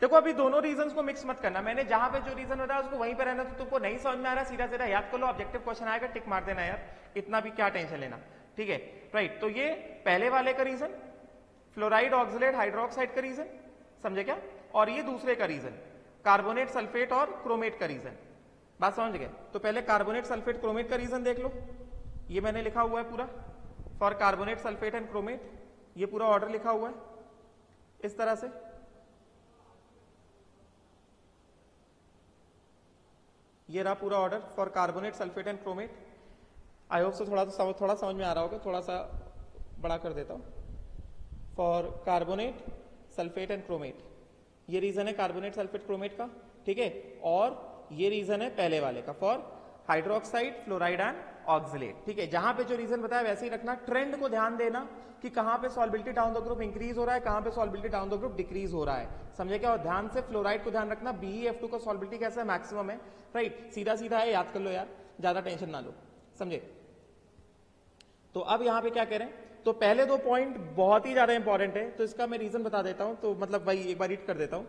देखो अभी दोनों रीजंस को मिक्स मत करना, मैंने जहां पे जो रीजन बताया उसको वहीं पे रहना। तो तुमको नहीं समझ में आ रहा, सीधा सीधा याद कर लो, ऑब्जेक्टिव क्वेश्चन आएगा टिक मार देना यार, इतना भी क्या टेंशन लेना, ठीक है? राइट। तो ये पहले वाले का रीजन फ्लोराइड, ऑक्सिलेट, हाइड्रोक्साइड का रीजन, समझे क्या? और ये दूसरे का रीजन कार्बोनेट, सल्फेट और क्रोमेट का रीजन। बात समझ गए? तो पहले कार्बोनेट, सल्फेट, क्रोमेट का रीजन देख लो। ये मैंने लिखा हुआ है पूरा for carbonate, sulphate and chromate, ये पूरा ऑर्डर लिखा हुआ है इस तरह से। ये रहा पूरा order for carbonate, sulphate and chromate. I hope से थोड़ा समझ में आ रहा होगा, थोड़ा सा बड़ा कर देता हूं। For carbonate, sulphate and chromate, ये रीजन है कार्बोनेट, सल्फेट, क्रोमेट का, ठीक है? और ये रीजन है पहले वाले का for hydroxide, fluoride and oxalate, ठीक है? जहां पे जो रीजन बताया वैसे ही रखना। ट्रेंड को ध्यान देना कि कहां पे सॉल्बिलिटी डाउन द ग्रुप इंक्रीज हो रहा है, कहां पे सॉल्बिलिटी डाउन द ग्रुप डिक्रीज हो रहा है, समझे क्या? और ध्यान से फ्लोराइड को ध्यान रखना, BeF2 का सॉल्बिलिटी कैसा है, मैक्सिमम है, राइट? सीधा सीधा है, याद कर लो यार, ज्यादा टेंशन ना लो, समझे? तो अब यहां पे क्या कह रहे हैं, तो पहले दो पॉइंट बहुत ही ज्यादा इंपॉर्टेंट है, तो इसका मैं रीजन बता देता हूं, तो मतलब भाई एक बार रीड कर देता हूं।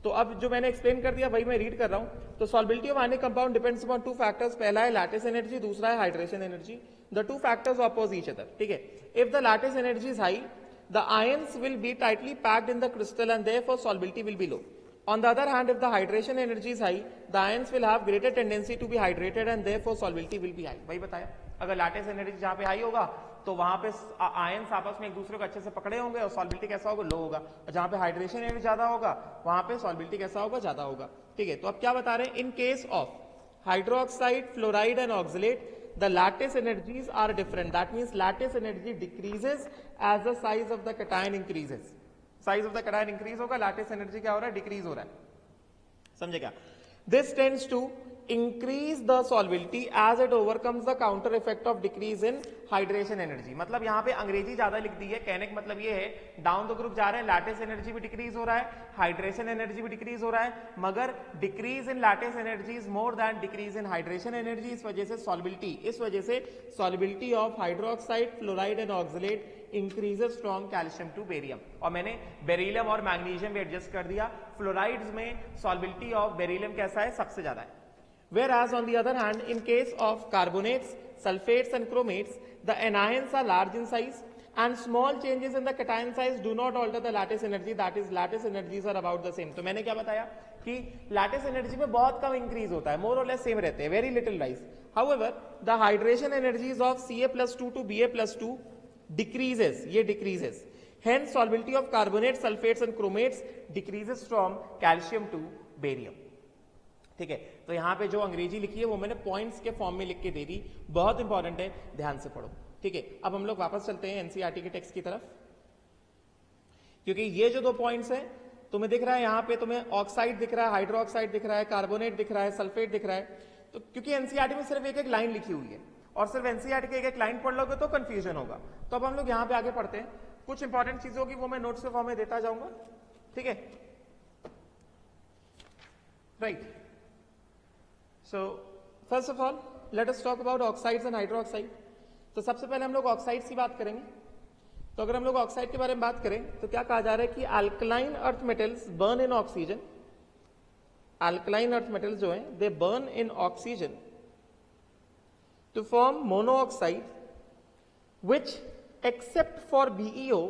तो अब जो मैंने एक्सप्लेन कर दिया वही मैं रीड कर रहा हूं। तो solubility of ionic compound depends upon two factors, पहला है लैटिस एनर्जी, दूसरा है hydration energy. The two factors oppose each other, ठीक है? If the lattice energy is high, the ions will be tightly packed in the crystal and therefore solubility will be low. On the other hand, if the hydration energy is high, the ions will have greater tendency to be hydrated and therefore solubility will be high. वही बताया, अगर lattice energy जहां पे high होगा तो वहां पे ions आपस में एक दूसरे को अच्छे से पकड़े होंगे और सॉल्बिलिटी कैसा होगा, लो होगा। और जहां पे हाइड्रेशन एनर्जी ज्यादा होगा वहां पे सॉल्बिलिटी कैसा होगा, ज्यादा होगा, ठीक है? तो अब क्या बता रहे हैं, इन case of hydroxide, fluoride and oxalate, the lattice energies are different. That means lattice energy decreases as the size of the cation increases. Size of the cation increase होगा, lattice energy क्या हो रहा है, decrease हो रहा है, समझे क्या? This tends to increase the solubility as it overcomes the counter effect of decrease in hydration energy. मतलब यहाँ पे अंग्रेजी ज्यादा लिख दी है, कहने का मतलब ये है डाउन द ग्रुप जा रहे हैं, लैटिस एनर्जी भी डिक्रीज हो रहा है, हाइड्रेशन एनर्जी भी डिक्रीज हो रहा है, मगर decrease in lattice energy is more than decrease in hydration energy. इस वजह से solubility of hydroxide, fluoride and oxalate increases from calcium to barium. और मैंने बेरिलियम और मैग्नीशियम भी एडजस्ट कर दिया। फ्लोराइड्स में सॉल्बिलिटी ऑफ बेरिलियम कैसा है, सबसे ज्यादा है। Whereas on the other hand, in case of carbonates, sulfates and chromates, the anions are large in size and small changes in the cation size do not alter the lattice energy, that is lattice energies are about the same. तो मैंने क्या बताया कि lattice energy में बहुत कम increase होता है, more or less same रहते हैं, very little rise. However, the hydration energies of Ca+2 to Ba+2 decreases, ये decreases. Hence, solubility of carbonates, sulfates and chromates decreases from calcium to barium. ठीक है? तो यहां पे जो अंग्रेजी लिखी है वो मैंने पॉइंट्स के फॉर्म में लिख के दे दी, बहुत इंपॉर्टेंट है, ध्यान से पढ़ो, ठीक है? अब हम लोग वापस चलते हैं एनसीईआरटी के टेक्स्ट की तरफ, क्योंकि ये जो दो पॉइंट्स हैं तुम्हें दिख रहा है, यहां पे तुम्हें ऑक्साइड दिख रहा है, हाइड्रोक्साइड दिख रहा है, कार्बोनेट दिख रहा है, सल्फेट दिख रहा है। तो क्योंकि एनसीईआरटी में सिर्फ एक एक लाइन लिखी हुई है और सिर्फ एनसीईआरटी के एक एक लाइन पढ़ लोगे तो कंफ्यूजन होगा। तो अब हम लोग यहां पे आगे पढ़ते हैं, कुछ इंपॉर्टेंट चीजों की वो मैं नोट्स के फॉर्म में देता जाऊंगा, ठीक है? Right. So first of all, let us talk about oxides and hydroxide. तो सबसे पहले हम लोग ऑक्साइड्स की बात करेंगे। तो अगर हम लोग ऑक्साइड के बारे में बात करें तो क्या कहा जा रहा है कि alkaline earth metals burn in oxygen, alkaline earth metals जो हैं they burn in oxygen to form monoxide which except for BeO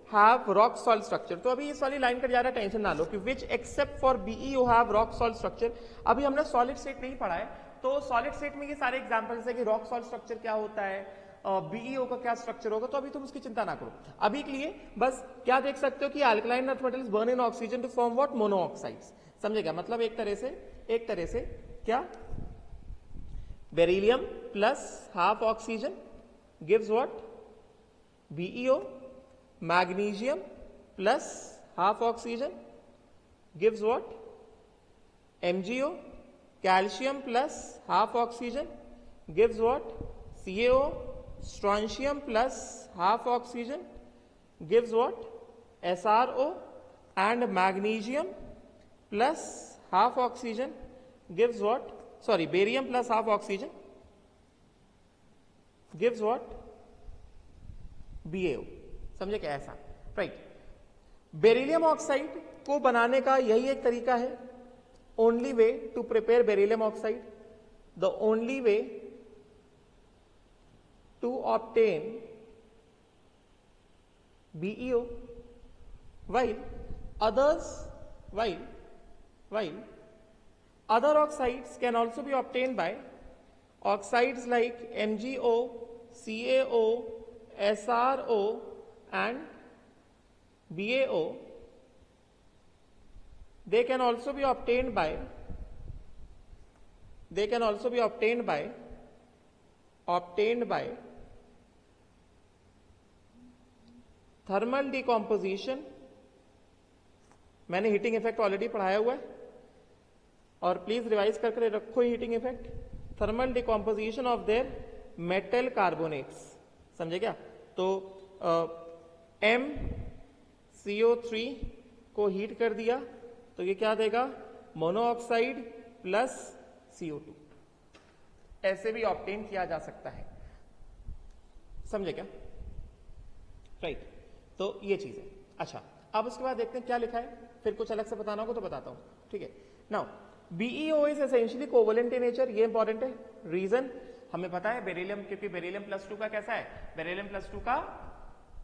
have rock salt structure. तो अभी इस वाली लाइन का ज्यादा टेंशन ना लो कि which except for BeO have rock salt structure. अभी हमने सॉलिड स्टेट नहीं पढ़ा है, तो सॉलिड स्टेट में ये सारे एग्जांपल्स है कि रॉक सॉल्ट स्ट्रक्चर क्या होता है, बीईओ का क्या स्ट्रक्चर होगा, तो अभी तुम उसकी चिंता ना करो। अभी के लिए बस क्या देख सकते हो कि alkaline earth metals burn in oxygen to form what, monoxides. समझेगा? मतलब एक तरह से क्या, beryllium plus half oxygen gives what, BEO, magnesium plus half oxygen gives what, MgO, calcium plus half oxygen gives what? CaO, strontium plus half oxygen gives what? SrO, and magnesium plus half oxygen gives what? Sorry, barium plus half oxygen gives what? BaO. समझे क्या? ऐसा, right. Beryllium oxide को बनाने का यही एक तरीका है, only way to prepare beryllium oxide, the only way to obtain BeO, while other oxides can also be obtained by oxides like MgO, CaO, SrO and BaO. They can also be obtained by thermal decomposition. मैंने heating effect already पढ़ाया हुआ है, और please revise करके रखो heating effect. Thermal decomposition of their metal carbonates, समझे क्या? तो MCO3 को हीट कर दिया तो ये क्या देगा? Monoxide plus CO2। ऐसे भी ऑब्टेन किया जा सकता है, समझे क्या? राइट, तो ये चीज है। अच्छा, अब उसके बाद देखते हैं क्या लिखा है, फिर कुछ अलग से बताना होगा तो बताता हूं, ठीक है? Now BeO is essentially covalent in nature, ये इंपॉर्टेंट है। रीजन हमें पता है, बेरिलियम, क्योंकि बेरिलियम प्लस 2 का कैसा है? बेरिलियम प्लस 2 का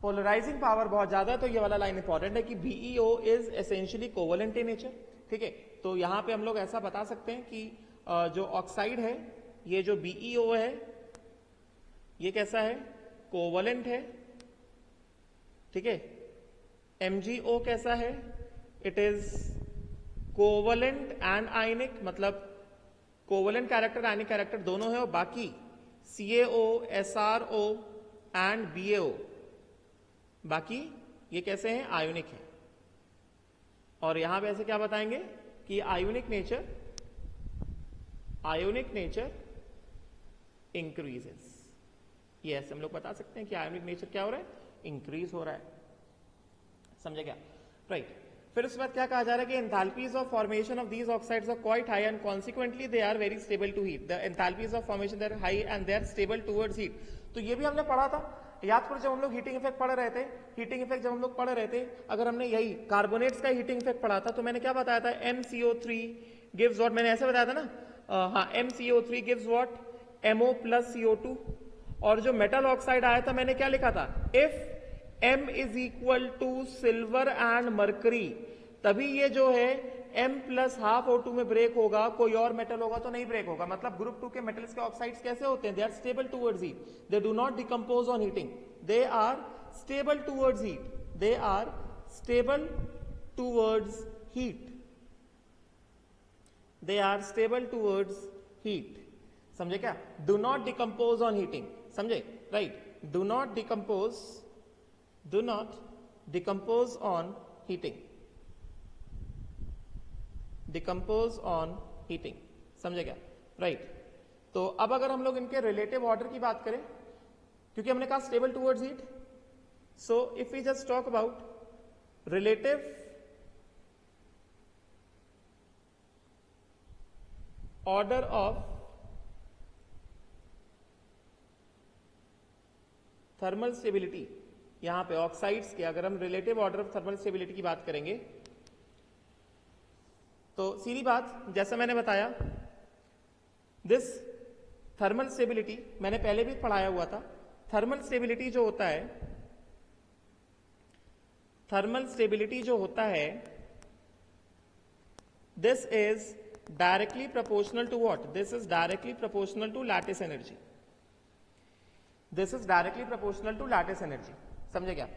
पोलराइजिंग पावर बहुत ज्यादा है, तो ये वाला लाइन इंपॉर्टेंट है कि BeO is essentially covalent in nature, ठीक है? तो यहां पे हम लोग ऐसा बता सकते हैं कि जो ऑक्साइड है, ये जो BeO है, ये कैसा है? कोवलेंट है, ठीक है? MgO कैसा है? इट इज कोवलेंट एंड आयनिक, मतलब कोवलेंट कैरेक्टर आयनिक कैरेक्टर दोनों है, और बाकी CaO, SrO एंड BaO बाकी ये कैसे हैं? आयोनिक है। और यहां पे ऐसे क्या बताएंगे कि आयोनिक नेचर इंक्रीजेस। ये ऐसे हम लोग बता सकते हैं कि आयोनिक नेचर क्या हो रहा है? इंक्रीज हो रहा है, समझे क्या? राइट। फिर उसके बाद क्या कहा जा रहा है कि enthalpies of formation of these oxides are quite high and consequently they are very stable to heat. The enthalpies of formation they are high and they are stable towards heat. तो ये भी हमने पढ़ा था, याद करो, जब हम लोग हीटिंग इफेक्ट पढ़ रहे थे, अगर हमने यही कार्बोनेट्स का हीटिंग इफेक्ट पढ़ा था, तो मैंने क्या बताया था? MCO3 gives what? मैंने ऐसे बताया था ना, हाँ, MCO3 gives what? MO plus CO2। और जो मेटल ऑक्साइड आया था, मैंने क्या लिखा था? If M is equal to silver and mercury, तभी ये जो है M प्लस हाफ O2 में ब्रेक होगा, कोई और मेटल होगा तो नहीं ब्रेक होगा। मतलब ग्रुप 2 के मेटल्स के ऑक्साइड्स कैसे होते हैं? They are stable towards heat, they do not decompose on heating, they are stable towards heat, they are stable towards heat, they are stable towards heat. समझे क्या? Do not decompose on heating, समझे? Right, do not decompose on heating, decompose on heating, समझे क्या? Right. तो अब अगर हम लोग इनके रिलेटिव ऑर्डर की बात करें, क्योंकि हमने कहा stable towards heat, so if we just talk about relative order of thermal stability, यहां पे ऑक्साइड्स के अगर हम relative order of thermal stability की बात करेंगे, तो सीधी बात, जैसा मैंने बताया, दिस थर्मल स्टेबिलिटी मैंने पहले भी पढ़ाया हुआ था। थर्मल स्टेबिलिटी जो होता है, this is directly proportional to what? This is directly proportional to lattice energy, this is directly proportional to lattice energy, समझे क्या?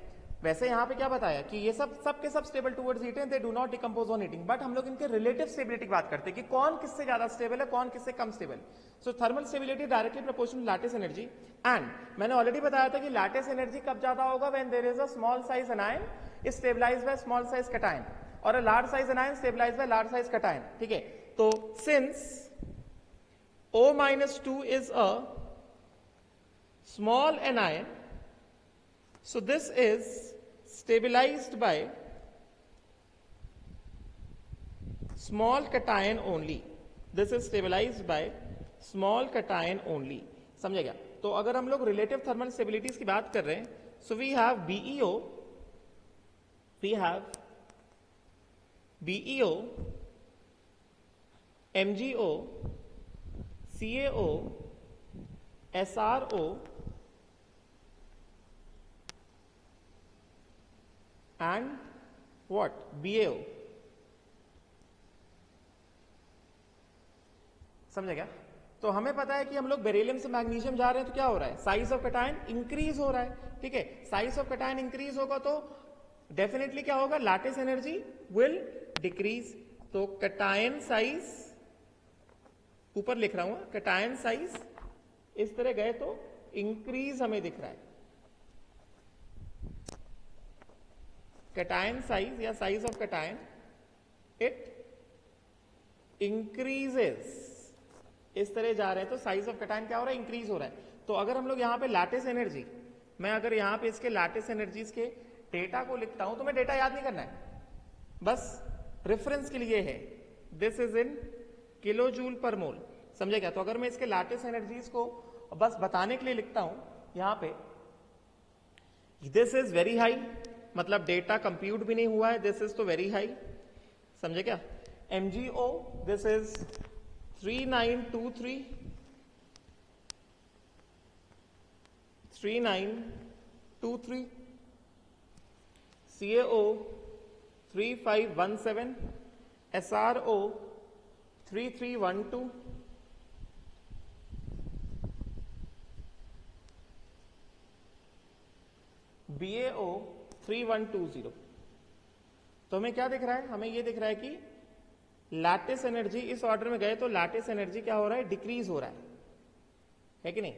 वैसे यहां पे क्या बताया कि ये सब के सब स्टेबल टुवर्ड्स हीट हैं, दे do not decompose on heating, but हम लोग इनके रिलेटिव स्टेबिलिटी की बात करते हैं कि कौन किससे ज्यादा स्टेबल है, कौन किससे कम stable. So thermal stability directly proportional to lattice energy, and मैंने ऑलरेडी बताया था कि लैटिस एनर्जी कब ज्यादा होगा? When there is a small size anion stabilised by small size cation और a large size anion stabilised by large size cation, ठीक है? तो since O-2 is a small anion, so this is stabilized by small cation only. This is stabilized by small cation only. समझे क्या? तो अगर हम लोग रिलेटिव थर्मल स्टेबिलिटीज की बात कर रहे हैं, so we have BeO, MgO, CaO, SRO and what? BaO. समझे क्या? तो हमें पता है कि हम लोग बेरिलियम से मैग्नीशियम जा रहे हैं तो क्या हो रहा है? साइज ऑफ कैटायन इंक्रीज हो रहा है, ठीक है? साइज ऑफ कैटायन इंक्रीज होगा तो डेफिनेटली क्या होगा? Lattice energy will decrease. तो कैटायन साइज ऊपर लिख रहा हूं, कैटायन साइज इस तरह गए तो इंक्रीज हमें दिख रहा है. कैटायन साइज या size of cation it increases. इस तरह जा रहे हैं तो साइज ऑफ कैटायन क्या हो रहा है? इंक्रीज हो रहा है. तो अगर हम लोग यहां पे लैटिस एनर्जी, मैं अगर यहां पे इसके लैटिस एनर्जीज के डेटा को लिखता हूं तो मैं डेटा याद नहीं करना है, बस रेफरेंस के लिए है. This is in kilo joule per mole. समझे क्या? तो अगर मैं इसके लैटिस एनर्जीज को बस बताने के लिए लिखता हूं यहां पे, दिस इज वेरी हाई, मतलब डेटा कंप्यूट भी नहीं हुआ है, दिस इज तो वेरी हाई. समझे क्या? MgO, this is 3923, 3923, CaO 3517, SRO 3312, BaO 3120. तो हमें क्या दिख रहा है? हमें ये दिख रहा है कि लैटिस एनर्जी इस ऑर्डर में गए तो लैटिस एनर्जी क्या हो रहा है? डिक्रीज हो रहा है कि नहीं?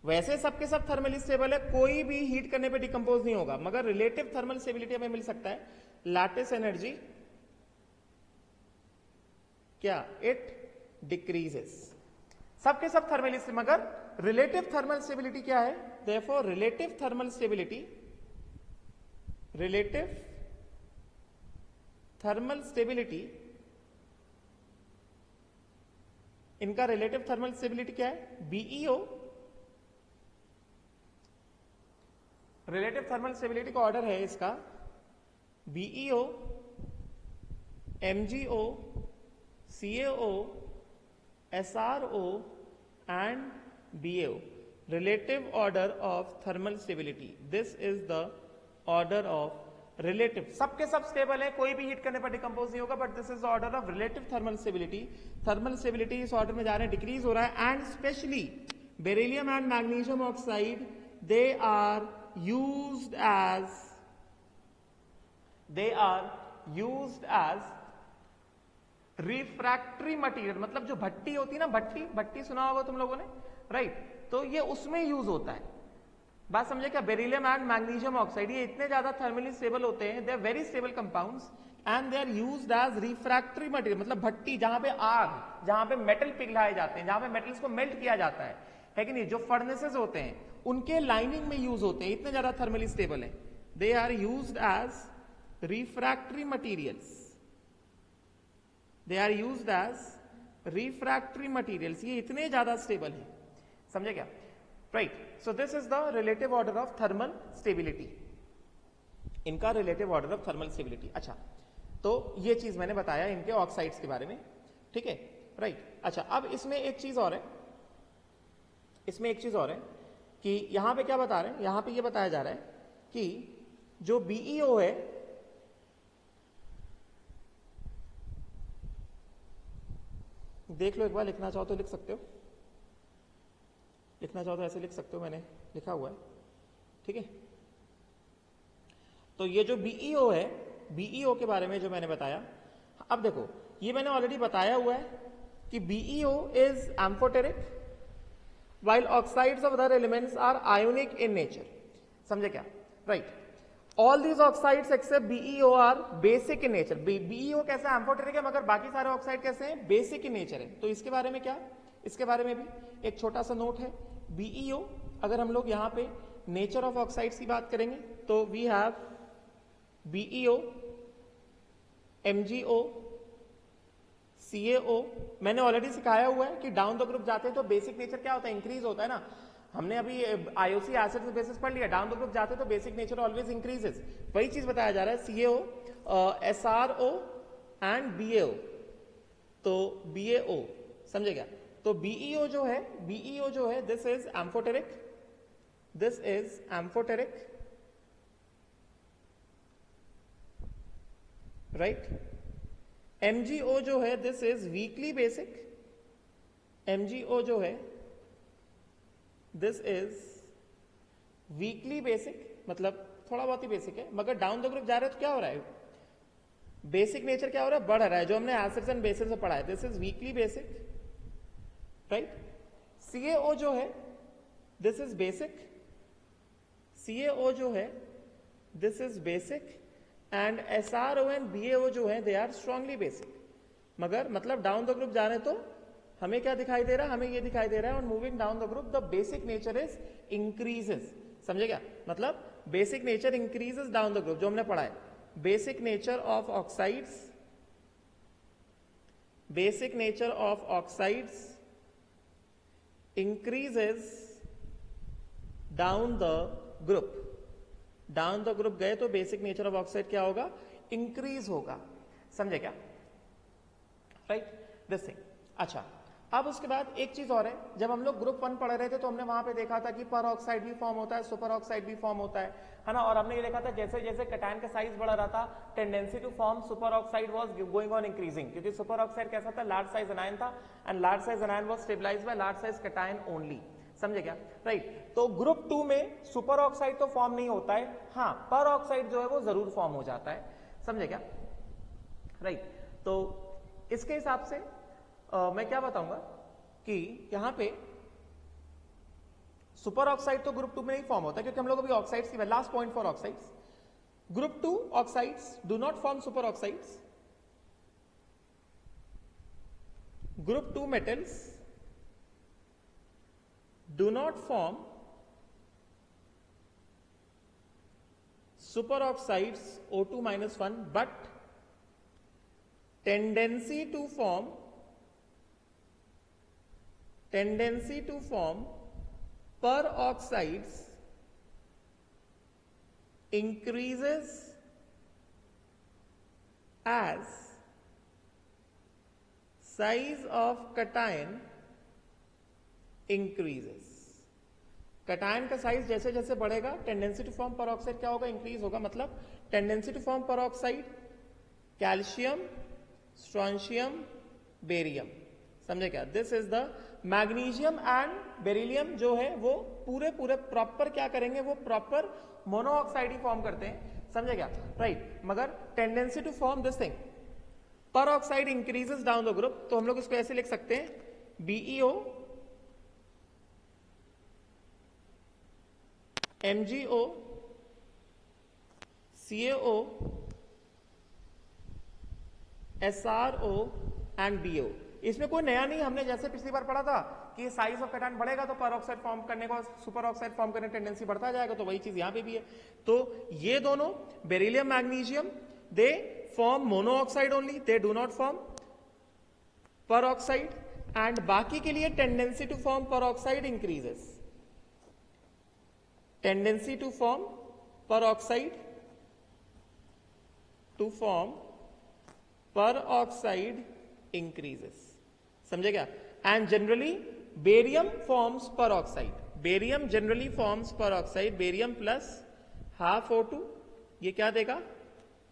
वैसे सबके सब थर्मली स्टेबल है, कोई भी हीट करने पे डिकम्पोज नहीं होगा, मगर रिलेटिव थर्मल स्टेबिलिटी हमें मिल सकता है. लैटिस एनर्जी क्या? It decreases. सबके सब थर्मली, मगर रिलेटिव थर्मल स्टेबिलिटी क्या है? देयरफॉर रिलेटिव थर्मल स्टेबिलिटी इनका रिलेटिव थर्मल स्टेबिलिटी क्या है? BeO. रिलेटिव थर्मल स्टेबिलिटी का ऑर्डर है इसका BeO, MgO, CaO, SRO and BaO. Relative order of thermal stability. This is the order of relative. सबके सब स्टेबल है, कोई भी हीट करने पर डिकम्पोज नहीं होगा, but this is the order of relative thermal stability. Thermal stability इस ऑर्डर में जा रहे हैं, डिक्रीज हो रहा है. And especially beryllium and magnesium oxide, they are used as refractory material. मतलब जो भट्टी होती है ना, भट्टी सुना होगा तुम लोगों ने, राइट? तो ये उसमें यूज होता है. बात समझे क्या? बेरिलियम एंड मैग्नीशियम ऑक्साइड ये इतने ज्यादा थर्मली स्टेबल होते हैं, they are very stable compounds and they are used as refractory material. मतलब भट्टी, जहां पे आग, जहां पे मेटल पिघलाए जाते हैं, जहां पे मेटल्स को मेल्ट किया जाता है कि नहीं? जो फर्नेसेस होते हैं उनके लाइनिंग में यूज होते हैं, इतने ज्यादा थर्मली स्टेबल है. They are used as refractory materials. They are used as refractory materials. ये इतने ज्यादा स्टेबल है. समझे क्या? Right. So this is the relative order of thermal stability. इनका relative order of thermal stability. अच्छा, तो ये चीज मैंने बताया इनके ऑक्साइड्स के बारे में, ठीक है? राइट. अच्छा, अब इसमें एक चीज और है, कि यहां पे क्या बता रहे हैं? यहां पे ये बताया जा रहा है कि जो BeO है, देख लो एक बार, लिखना चाहो तो लिख सकते हो, लिखना चाहो तो ऐसे लिख सकते हो, मैंने लिखा हुआ है, ठीक है? तो ये जो BeO है, BeO के बारे में जो मैंने बताया, अब देखो ये मैंने ऑलरेडी बताया हुआ है कि BeO is amphoteric while oxides of other elements are ionic in nature. समझे क्या? Right. All these oxides except BEO are basic in nature. BEO कैसा एम्फोटेरिक है, मगर बाकी सारे ऑक्साइड कैसे हैं, बेसिक इन नेचर है। तो इसके बारे में क्या, इसके बारे में भी एक छोटा सा नोट है। बीईओ अगर हम लोग यहां पे नेचर ऑफ ऑक्साइड्स की बात करेंगे तो we have BEO, MGO, CaO। मैंने ऑलरेडी सिखाया हुआ है कि डाउन द ग्रुप जाते हैं तो बेसिक नेचर क्या होता है, इंक्रीज होता है ना। हमने अभी आईओसी एसिड बेसिस पढ़ लिया, डाउन द ग्रुप जाते हैं तो बेसिक नेचर ऑलवेज इंक्रीजेस। वही चीज बताया जा रहा है, CaO, SRO एंड BaO। तो BaO समझे क्या। तो BeO जो है, BeO जो है this is amphoteric, this is amphoteric, right. MgO जो है this is weekly basic, MgO जो है दिस इज वीकली बेसिक, मतलब थोड़ा बहुत ही बेसिक है। मगर डाउन द ग्रुप जा रहे हैं तो क्या हो रहा है, बेसिक नेचर क्या हो रहा है, बढ़ रहा है, जो हमने एसिड्स एंड बेसिस में पढ़ा है। This is weekly basic, right. CaO जो है दिस इज बेसिक, CaO जो है this is basic and SRO and BaO जो है दे आर स्ट्रांगली बेसिक। मगर मतलब डाउन द ग्रुप जा रहे हैं तो हमें क्या दिखाई दे रहा है, हमें ये दिखाई दे रहा है on moving down the group the basic nature is increases. समझे क्या, मतलब basic nature increases down the group, जो हमने पढ़ा है। Basic nature of oxides, basic nature of oxides increases down the group. Down the group गए तो basic nature of oxide क्या होगा, इंक्रीज होगा। समझे क्या, राइट, दिस थिंग। अच्छा, अब उसके बाद एक चीज और है, जब हम लोग ग्रुप 1 पढ़ रहे थे तो हमने वहां पे देखा था कि पर ऑक्साइड भी फॉर्म होता है, सुपर ऑक्साइड भी फॉर्म होता है ना। और हमने ये देखा था जैसे जैसे कटायन का साइज बढ़ रहा था, tendency to form superoxide was going on increasing, क्योंकि सुपर ऑक्साइड कैसा था, लार्ज साइज एनायन था, and large size anion was stabilised by large size cation only. समझे क्या, राइट। तो ग्रुप 2 में सुपर ऑक्साइड तो फॉर्म नहीं होता है, हाँ पर ऑक्साइड जो है वो जरूर फॉर्म हो जाता है। समझे क्या, राइट। तो इसके हिसाब से मैं क्या बताऊंगा कि यहां पे सुपर ऑक्साइड तो ग्रुप 2 में नहीं फॉर्म होता, क्योंकि हम लोग अभी ऑक्साइड्स की last point for oxides, group 2 oxides do not form super oxides. Group 2 metals do not form superoxides O2 minus 1, but tendency to form peroxides increases as size of cation increases. Cation का size जैसे जैसे बढ़ेगा tendency to form peroxide क्या होगा, increase होगा। मतलब tendency to form peroxide calcium, strontium, barium. समझे क्या, this is the magnesium and beryllium जो है वो पूरे पूरे प्रॉपर क्या करेंगे, वो प्रॉपर मोनोऑक्साइड ही फॉर्म करते हैं। समझे क्या, राइट। मगर tendency to form this thing peroxide increases down the group, तो हम लोग इसको ऐसे लिख सकते हैं BeO, MgO, CaO, SRO and BaO। इसमें कोई नया नहीं, हमने जैसे पिछली बार पढ़ा था कि साइज ऑफ कटायन बढ़ेगा तो परऑक्साइड फॉर्म करने को, सुपर ऑक्साइड फॉर्म करने टेंडेंसी बढ़ता जाएगा, तो वही चीज यहां पे भी है। तो ये दोनों beryllium magnesium they form monoxide only, they do not form peroxide, and बाकी के लिए tendency to form peroxide increases. Tendency to form peroxide increases। समझे क्या, and generally barium forms peroxide, barium generally forms peroxide, barium plus half O2 ये क्या देगा,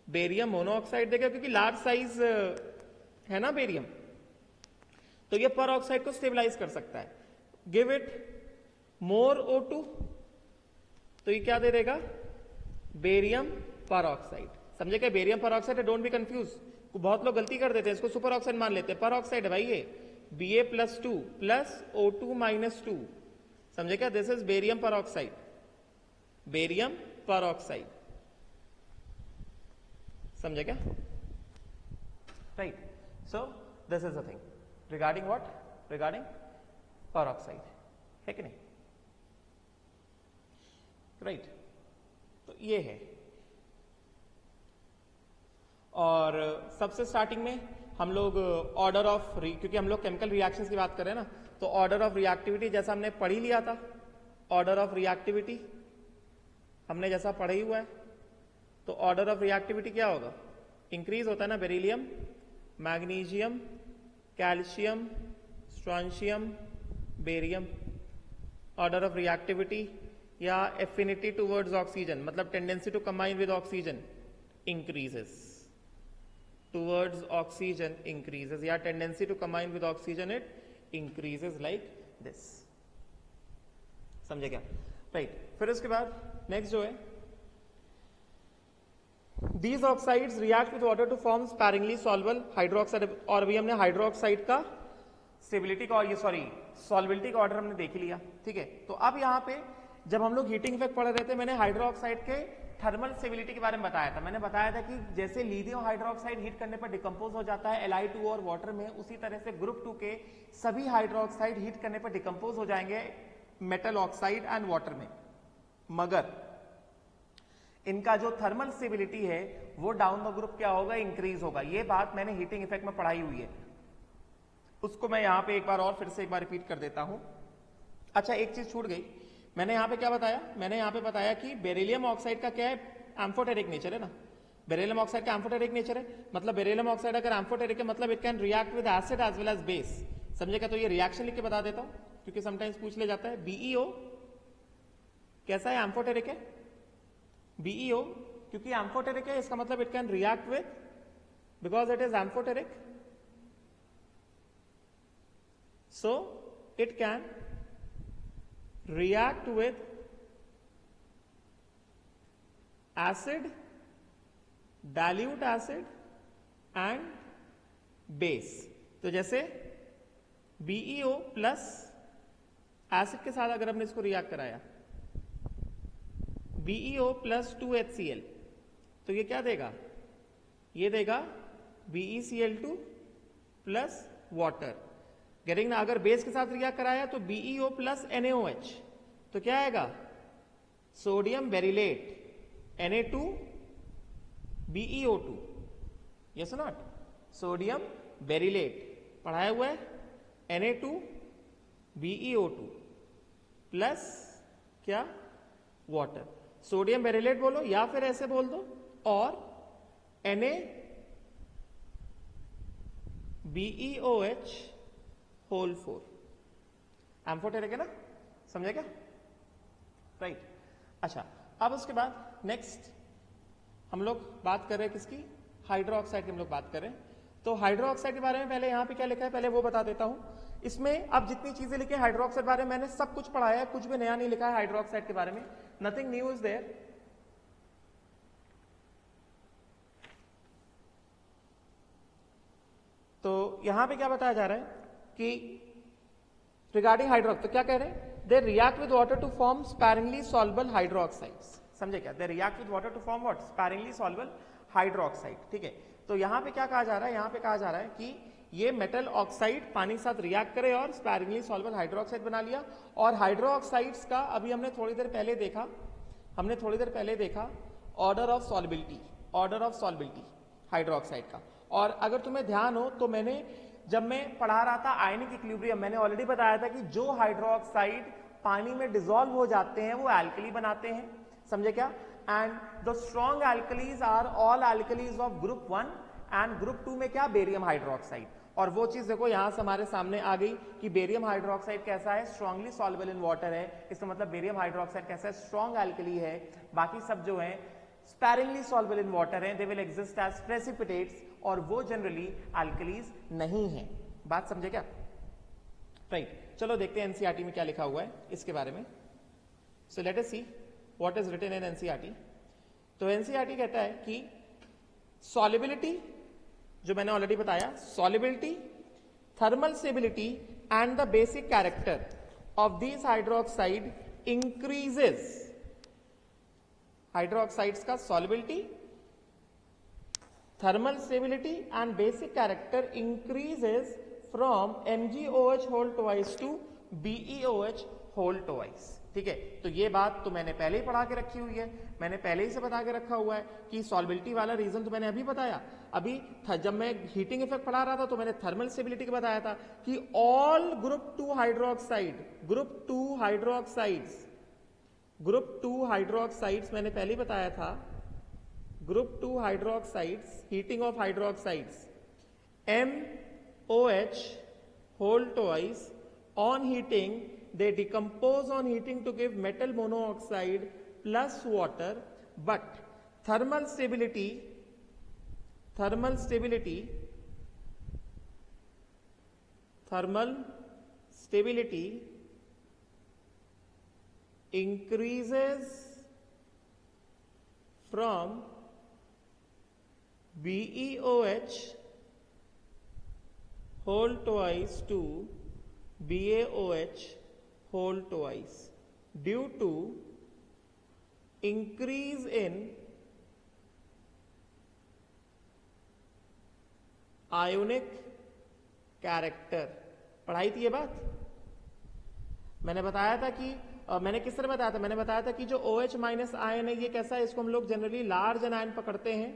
barium monoxide देगा, क्योंकि लार्ज साइज है ना बेरियम, तो ये peroxide को स्टेबलाइज कर सकता है। गिव इट मोर O2 तो ये क्या दे देगा, बेरियम परऑक्साइड। समझे क्या, बेरियम परऑक्साइड है, डोंट बी कंफ्यूज। बहुत लोग गलती कर देते हैं, इसको सुपर ऑक्साइड मान लेते हैं, परऑक्साइड है भाई ये, Ba+2 प्लस O2 -2। समझे क्या, this is barium peroxide, barium peroxide. समझे क्या? Right, so this is the thing regarding what, regarding peroxide, है कि नहीं? राइट, तो ये है। और सबसे स्टार्टिंग में हम लोग ऑर्डर ऑफ, क्योंकि हम लोग केमिकल रिएक्शंस की बात कर रहे हैं ना, तो ऑर्डर ऑफ रिएक्टिविटी जैसा हमने पढ़ ही लिया था। ऑर्डर ऑफ रिएक्टिविटी हमने जैसा पढ़ा ही हुआ है, तो ऑर्डर ऑफ रिएक्टिविटी क्या होगा? इंक्रीज होता है ना, beryllium, magnesium, calcium, strontium, barium. Order of reactivity या एफिनिटी टुवर्ड्स ऑक्सीजन, मतलब tendency to combine with oxygen increases, towards oxygen increases, या tendency to combine with oxygen it increases like this. समझे क्या? राइट, फिर उसके बाद नेक्स्ट जो है, These oxides react with water to form sparingly soluble hydroxide, और अभी हमने हाइड्रोक्साइड का स्टेबिलिटी का, ये सॉरी सॉल्बिलिटी का ऑर्डर हमने देख ही लिया, ठीक है। तो अब यहाँ पे जब हम लोग हीटिंग इफेक्ट पढ़ रहे थे, मैंने हाइड्रोक्साइड के थर्मल स्टेबिलिटी के बारे में बताया था। मैंने बताया था कि जैसे लिथियम हाइड्रोक्साइड हीट करने पर डिकम्पोज हो जाता है Li2 और वाटर में, उसी तरह से ग्रुप 2 के सभी हाइड्रोक्साइड हीट करने पर डिकम्पोज हो जाएंगे मेटल ऑक्साइड एंड वाटर में, मगर इनका जो थर्मल स्टेबिलिटी है वो डाउन द ग्रुप क्या होगा? इंक्रीज होगा। ये बात मैंने हीटिंग इफेक्ट में पढ़ाई हुई है, उसको मैं यहां पे एक बार और फिर से एक बार रिपीट कर देता हूं। अच्छा, एक चीज छूट गई, मैंने यहां पे क्या बताया? मैंने यहां पे बताया कि बेरिलियम ऑक्साइड का क्या है? एम्फोटेरिक नेचर है ना। बेरिलियम ऑक्साइड का एम्फोटेरिक नेचर है, मतलब बेरिलियम ऑक्साइड अगर एम्फोटेरिक है मतलब it can react with acid as well as base. समझेगा? तो ये रिएक्शन लिख के बता देता हूं, क्योंकि समटाइम्स पूछ ले जाता है। बीईओ कैसा है? एम्फोटेरिक है। बीईओ क्योंकि एम्फोटेरिक है, इसका मतलब it can react with, because it is amphoteric, so it can react with acid, dilute acid and base। तो जैसे BeO प्लस एसिड के साथ अगर हमने इसको रिएक्ट कराया, BeO प्लस 2HCl, तो ये क्या देगा? ये देगा BeCl2 प्लस वाटर। गेटिंग ना? अगर बेस के साथ रिएक्ट कराया तो BeO प्लस NaOH, तो क्या आएगा? Sodium beryllate, Na2 BeO2, yes not? Sodium beryllate पढ़ाया हुआ है, Na2 BeO2 प्लस क्या? वाटर। सोडियम बेरिलेट बोलो या फिर ऐसे बोल दो, और Na BeOH होल 4 एम्फोटेरिक है ना। समझे क्या? राइट। अच्छा, अब उसके बाद नेक्स्ट हम लोग बात कर रहे हैं किसकी? हाइड्रोक्साइड की हम लोग बात कर रहे हैं। तो हाइड्रोक्साइड के बारे में पहले यहां पे क्या लिखा है पहले वो बता देता हूं। इसमें अब जितनी चीजें लिखी है हाइड्रोक्साइड बारे में मैंने सब कुछ पढ़ाया है, कुछ भी नया नहीं लिखा है हाइड्रोक्साइड के बारे में, नथिंग न्यू इज देयर। तो यहां पे क्या बताया जा रहा है कि रिगार्डिंग हाइड्रोक्साइड, तो क्या कह रहे हैं? They react with water to form sparingly soluble hydroxides. समझे क्या? They react with water to form what? Sparingly soluble hydroxide. ठीक है, तो यहां पे क्या कहा जा रहा है? यहां पे कहा जा रहा है कि ये मेटल ऑक्साइड पानी के साथ रिएक्ट करे और स्पैरिंगली सॉल्युबल हाइड्रोक्साइड बना लिया। और हाइड्रोक्साइड्स का अभी हमने थोड़ी देर पहले देखा ऑर्डर ऑफ सॉल्युबिलिटी हाइड्रोक्साइड का। और अगर तुम्हें ध्यान हो तो मैंने जब मैं पढ़ा रहा था आयनिक इक्विलिब्रियम, मैंने ऑलरेडी बताया था कि जो हाइड्रोक्साइड पानी में डिसॉल्व हो जाते हैं वो एल्कली बनाते हैं। समझे क्या? And the strong alkalis are all alkalis of group 1 and group 2 में क्या? Barium hydroxide. और वो चीज देखो यहां से हमारे सामने आ गई कि बेरियम हाइड्रोक्साइड कैसा है? स्ट्रांगली सॉल्युबल इन वाटर है। इसका मतलब बेरियम हाइड्रोक्साइड कैसा है? स्ट्रॉन्ग एल्कली है। बाकी सब जो है स्पैरिंगली सॉल्युबल इन वाटर है, they will exist as precipitates, और वो जनरली एल्कलीज नहीं है। बात समझे क्या? राइट, चलो देखते हैं एनसीईआरटी में क्या लिखा हुआ है इसके बारे में। So let us see what is written in NCERT. तो एनसीईआरटी कहता है कि सॉल्युबिलिटी, जो मैंने ऑलरेडी बताया, solubility, thermal stability and the basic character of this hydroxide increases. Hydroxides का solubility, thermal stability and basic character increases from MgOH whole twice to BeOH whole twice. ठीक है, तो ये बात तो मैंने पहले ही पढ़ा के रखी हुई है, मैंने पहले ही से बता के रखा हुआ है कि सॉल्बिलिटी वाला रीजन तो मैंने अभी बताया. अभी जब मैं हीटिंग इफेक्ट पढ़ा रहा था तो मैंने थर्मल स्टेबिलिटी का बताया था कि ऑल ग्रुप 2 हाइड्रोक्साइड्स मैंने पहले ही बताया था. Group 2 hydroxides, heating of hydroxides, MOH whole twice, on heating they decompose on heating to give metal monoxide plus water, but thermal stability increases from BeOH whole twice to BaOH whole twice due to increase in ionic character. पढ़ाई थी ये बात. मैंने बताया था कि मैंने किस तरह बताया था, मैंने बताया था कि जो OH माइनस आयन है ये कैसा है, इसको हम लोग जनरली लार्ज एनायन पकड़ते हैं.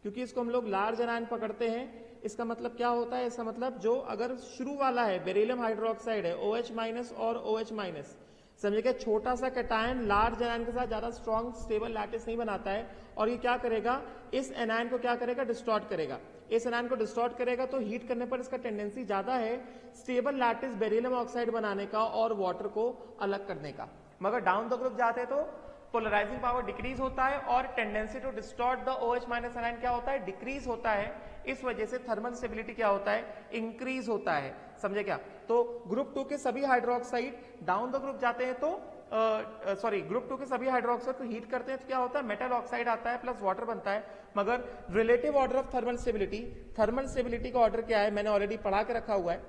क्योंकि इसको हम लोग लार्ज एनायन पकड़ते हैं, इसका मतलब क्या होता है, इसका मतलब जो अगर शुरू वाला है बेरिलियम हाइड्रोक्साइड है OH माइनस और OH माइनस, समझिए छोटा सा कैटायन लार्ज एनायन के साथ ज्यादा स्ट्रॉन्ग स्टेबल लैटिस नहीं बनाता है, और ये क्या करेगा, इस एनायन को क्या करेगा, डिस्टॉर्ट करेगा. इस एनायन को डिस्टॉर्ट करेगा तो हीट करने पर इसका टेंडेंसी ज्यादा है स्टेबल लैटिस बेरिलियम ऑक्साइड बनाने का और वाटर को अलग करने का. मगर डाउन द ग्रुप जाते तो पोलराइजिंग पावर डिक्रीज होता है और tendency to distort the OH minus anion क्या होता है, डिक्रीज होता है. इस वजह से थर्मल स्टेबिलिटी क्या होता है, इंक्रीज होता है. समझे क्या. तो ग्रुप 2 के सभी हाइड्रोक्साइड डाउन द ग्रुप जाते हैं तो ग्रुप 2 के सभी हाइड्रोक्साइड को हीट करते हैं तो क्या होता है, मेटल ऑक्साइड आता है प्लस वाटर बनता है. मगर relative order of thermal stability का ऑर्डर क्या है, मैंने ऑलरेडी पढ़ा के रखा हुआ है.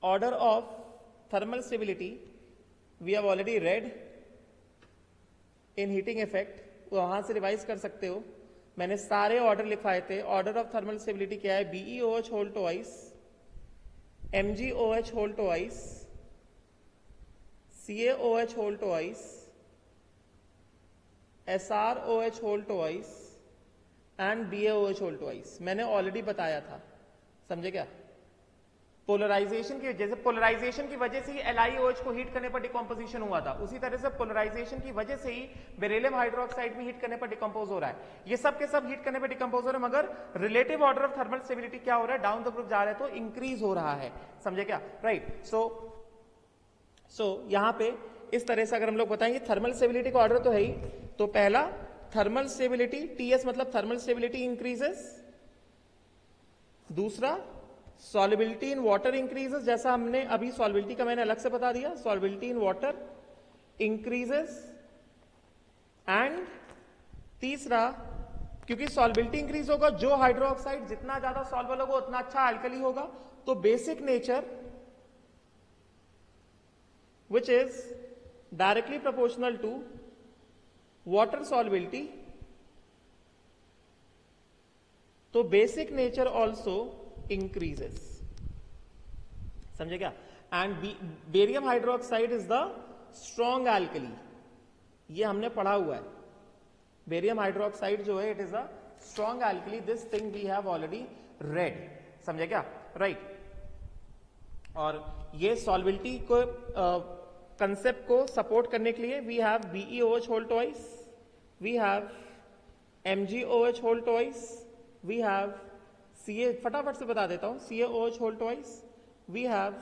Order of thermal stability we have already read in heating effect, वहां से रिवाइज कर सकते हो. मैंने सारे ऑर्डर लिखवाए थे. ऑर्डर ऑफ थर्मल स्टेबिलिटी क्या है, BeOH whole twice, MgOH whole twice, CaOH whole twice, SrOH whole twice and BaOH whole twice. मैंने ऑलरेडी बताया था. समझे क्या. पोलराइजेशन की, जैसे पोलराइजेशन की वजह से ही LiOH को हीट करने पर डिकम्पोजिशन हुआ था, उसी तरह से पोलराइजेशन की वजह से ही बेरिलियम हाइड्रोक्साइड भी हीट करने पर डिकम्पोज हो रहा है. ये सब के सब हीट करने पर डिकम्पोज हो रहे हैं, मगर relative order of thermal stability क्या हो रहा है, डाउन द ग्रुप जा रहे हैं तो इंक्रीज हो रहा है. समझे क्या. राइट. सो यहां पे इस तरह से अगर हम लोग बताएंगे थर्मल स्टेबिलिटी का ऑर्डर तो है ही, तो पहला थर्मल स्टेबिलिटी, TS मतलब थर्मल स्टेबिलिटी इंक्रीजेस. दूसरा सॉल्युबिलिटी इन वाटर इंक्रीजेस, जैसा हमने अभी सॉल्युबिलिटी का मैंने अलग से बता दिया, solubility in water increases. And तीसरा, क्योंकि सॉल्युबिलिटी इंक्रीज होगा, जो हाइड्रोक्साइड जितना ज्यादा सॉल्युबल होगा उतना अच्छा अल्कली होगा, तो basic nature which is directly proportional to water solubility, तो बेसिक नेचर ऑल्सो इंक्रीजेस. समझे क्या. And barium hydroxide is the strong alkali, ये हमने पढ़ा हुआ है. बेरियम हाइड्रोक्साइड जो है it is a strong alkali. This thing we have already read. समझे क्या. राइट. और ये सॉल्युबिलिटी को कंसेप्ट को सपोर्ट करने के लिए we have BeOH whole twice, we have MgOH whole twice, we have फटाफट से बता देता हूं, CaOH whole twice, we have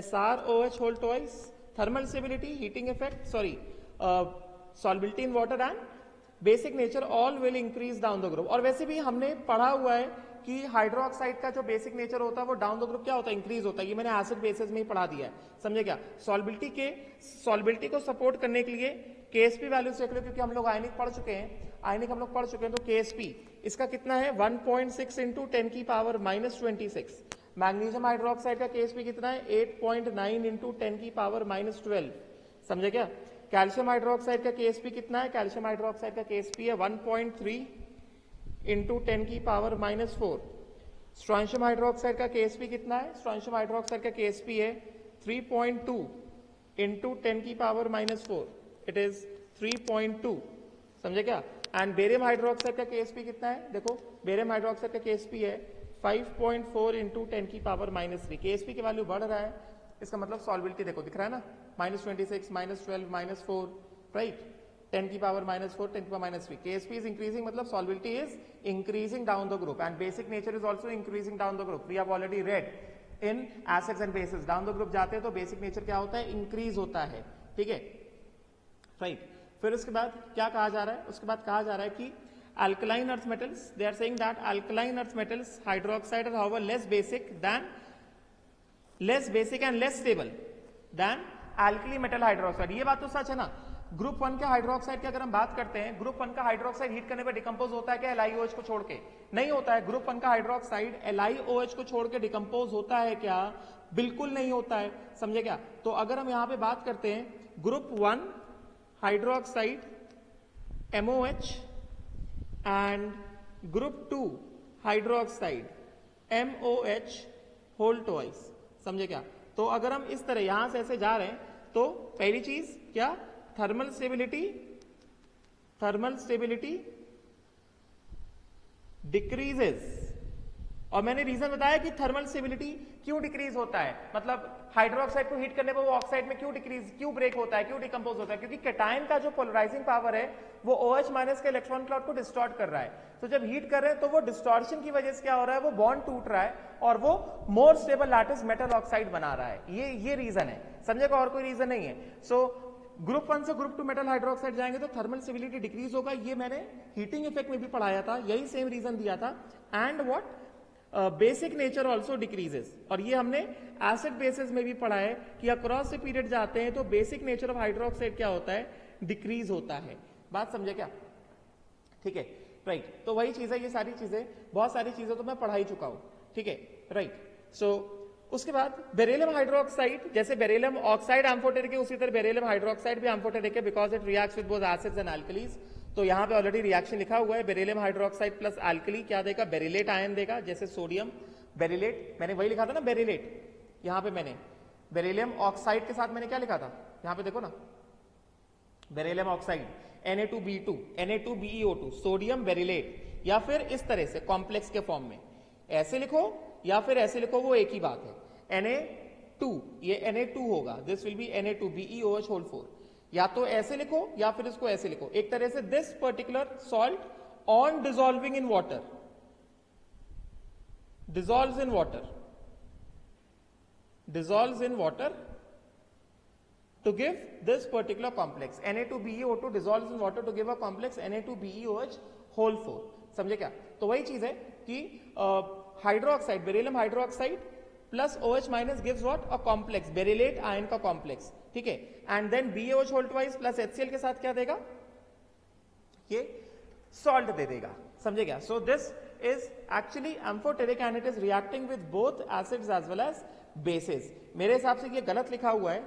SrOH whole twice. Thermal stability, heating effect, solubility in water and basic nature all will increase down the group. और वैसे भी हमने पढ़ा हुआ है कि हाइड्रोक्साइड का जो बेसिक नेचर होता है वो डाउन द ग्रुप क्या होता है, इंक्रीज होता है. ये मैंने एसिड बेसिस में ही पढ़ा दिया है. समझे क्या. सॉल्युबिलिटी को सपोर्ट करने के लिए KSP वैल्यू देख लो, क्योंकि हम लोग आयनिक पढ़ चुके हैं. तो KSP इसका कितना है, 1.6 इंटू 10 की पावर -26. मैग्नीशियम हाइड्रोक्साइड का KSP कितना है, 8.9 इंटू 10 की पावर -12. समझे क्या. कैल्शियम हाइड्रोक्साइड का KSP कितना है, कैल्शियम हाइड्रोक्साइड का KSP है 1.3 इंटू 10 की पावर -4। स्ट्रोंशियम हाइड्रोक्साइड का KSP कितना है? स्ट्रोंशियम हाइड्रोक्साइड का KSP है 3.2 इंटू 10 की पावर -4, इट इज 3.2, समझे क्या? एंड बेरियम हाइड्रोक्साइड का KSP कितना है? देखो बेरियम हाइड्रोक्साइड का KSP है 5.4 इंटू 10 की पावर -3। KSP की वैल्यू बढ़ रहा है, इसका मतलब सॉल्बिलिटी देखो दिख रहा है ना, -26, -12, -4, राइट, 10 की पावर -4, 10 की पावर -3। KSP is increasing, मतलब solubility is increasing down the group and basic nature is also increasing down the group. We have already read in acids and bases. Down the group जाते हैं तो basic nature क्या होता है? Increase होता है, ठीक है, राइट। फिर उसके बाद क्या कहा जा रहा है? उसके बाद कहा जा रहा है कि alkaline earth metals, they are saying that alkaline earth metals hydroxide are however less basic and less stable than alkali metal hydroxide। ये बात तो सच है ना। ग्रुप 1 के हाइड्रोक्साइड की अगर हम बात करते हैं, ग्रुप 1 का हाइड्रोक्साइड हीट करने पर डिकम्पोज होता है क्या LiOH को छोड़ के? नहीं होता है। ग्रुप 1 का हाइड्रोक्साइड LiOH को छोड़ के डिकम्पोज होता है क्या? बिल्कुल नहीं होता है, समझे क्या? तो अगर हम यहां पे बात करते हैं group 1 hydroxide MOH and group 2 hydroxide MOH whole twice, समझे क्या? तो अगर हम इस तरह यहां से ऐसे जा रहे हैं तो पहली चीज क्या? Thermal stability decreases. और मैंने रीजन बताया कि थर्मल स्टेबिलिटी क्यों डिक्रीज होता है, मतलब हाइड्रोक्साइड को हीट करने पर वो ऑक्साइड में क्यों ब्रेक होता है, क्यों डिकम्पोज होता है? क्योंकि कैटायन का जो पोलराइजिंग पावर है वो OH- के इलेक्ट्रॉन क्लाउड को डिस्टॉर्ट कर रहा है। तो जब हीट कर रहे हैं तो वो डिस्टॉर्शन की वजह से क्या हो रहा है? वो बॉन्ड टूट रहा है और वो more stable lattice metal oxide बना रहा है। ये रीजन है, समझेगा? और कोई रीजन नहीं है। सो ग्रुप 1 से ग्रुप 2 मेटल हाइड्रोक्साइड जाएंगे तो थर्मल स्टेबिलिटी डिक्रीज होगा। ये मैंने हीटिंग इफेक्ट में भी पढ़ाया था, यही सेम रीजन दिया था। And what? Basic nature also decreases. और ये हमने एसिड बेसिस में भी पढ़ा है कि अक्रॉस से पीरियड जाते हैं तो बेसिक नेचर ऑफ हाइड्रोक्साइड क्या होता है? डिक्रीज होता है। बात समझे क्या? ठीक है, राइट। तो वही चीज है, ये सारी चीजें, बहुत सारी चीजें तो मैं पढ़ा ही चुका हूं, ठीक है, राइट। सो उसके बाद बेरिलियम हाइड्रोक्साइड, जैसे बेरिलियम ऑक्साइड एम्फोटेरिक है उसी तरह बेरिलियम हाइड्रोक्साइड भी एम्फोटेरिक है because it reacts with both acids and alkalis. तो यहां पे ऑलरेडी रिएक्शन लिखा हुआ है, बेरिलियम हाइड्रोक्साइड प्लस एल्कली क्या देगा? बेरिलेट आयन देगा, जैसे सोडियम बेरिलेट, मैंने वही लिखा था ना बेरिलेट। यहां पे मैंने बेरिलियम ऑक्साइड के साथ मैंने क्या लिखा था? यहां पे देखो ना, beryllium oxide Na2B2 Na2BeO2 sodium beryllate, या फिर इस तरह से कॉम्प्लेक्स के फॉर्म में ऐसे लिखो या फिर ऐसे लिखो, वो एक ही बात है। Na2 ये Na2 होगा, this will be Na2BeOH whole 4। या तो ऐसे लिखो या फिर इसको ऐसे लिखो, एक तरह से this particular salt on dissolving in water dissolves in water to give this particular complex Na2BeO2 dissolves in water to give a complex Na2BeOH whole 4, समझे क्या? तो वही चीज है कि hydroxide beryllium hydroxide plus OH minus gives what? A complex beryllate ion का complex, ठीक है। And then BeOH whole twice plus HCl के साथ क्या देगा? ये सॉल्ट दे देगा, समझे क्या? So this is actually amphoteric and it is reacting with both acids as well as bases। मेरे हिसाब से ये गलत लिखा हुआ है,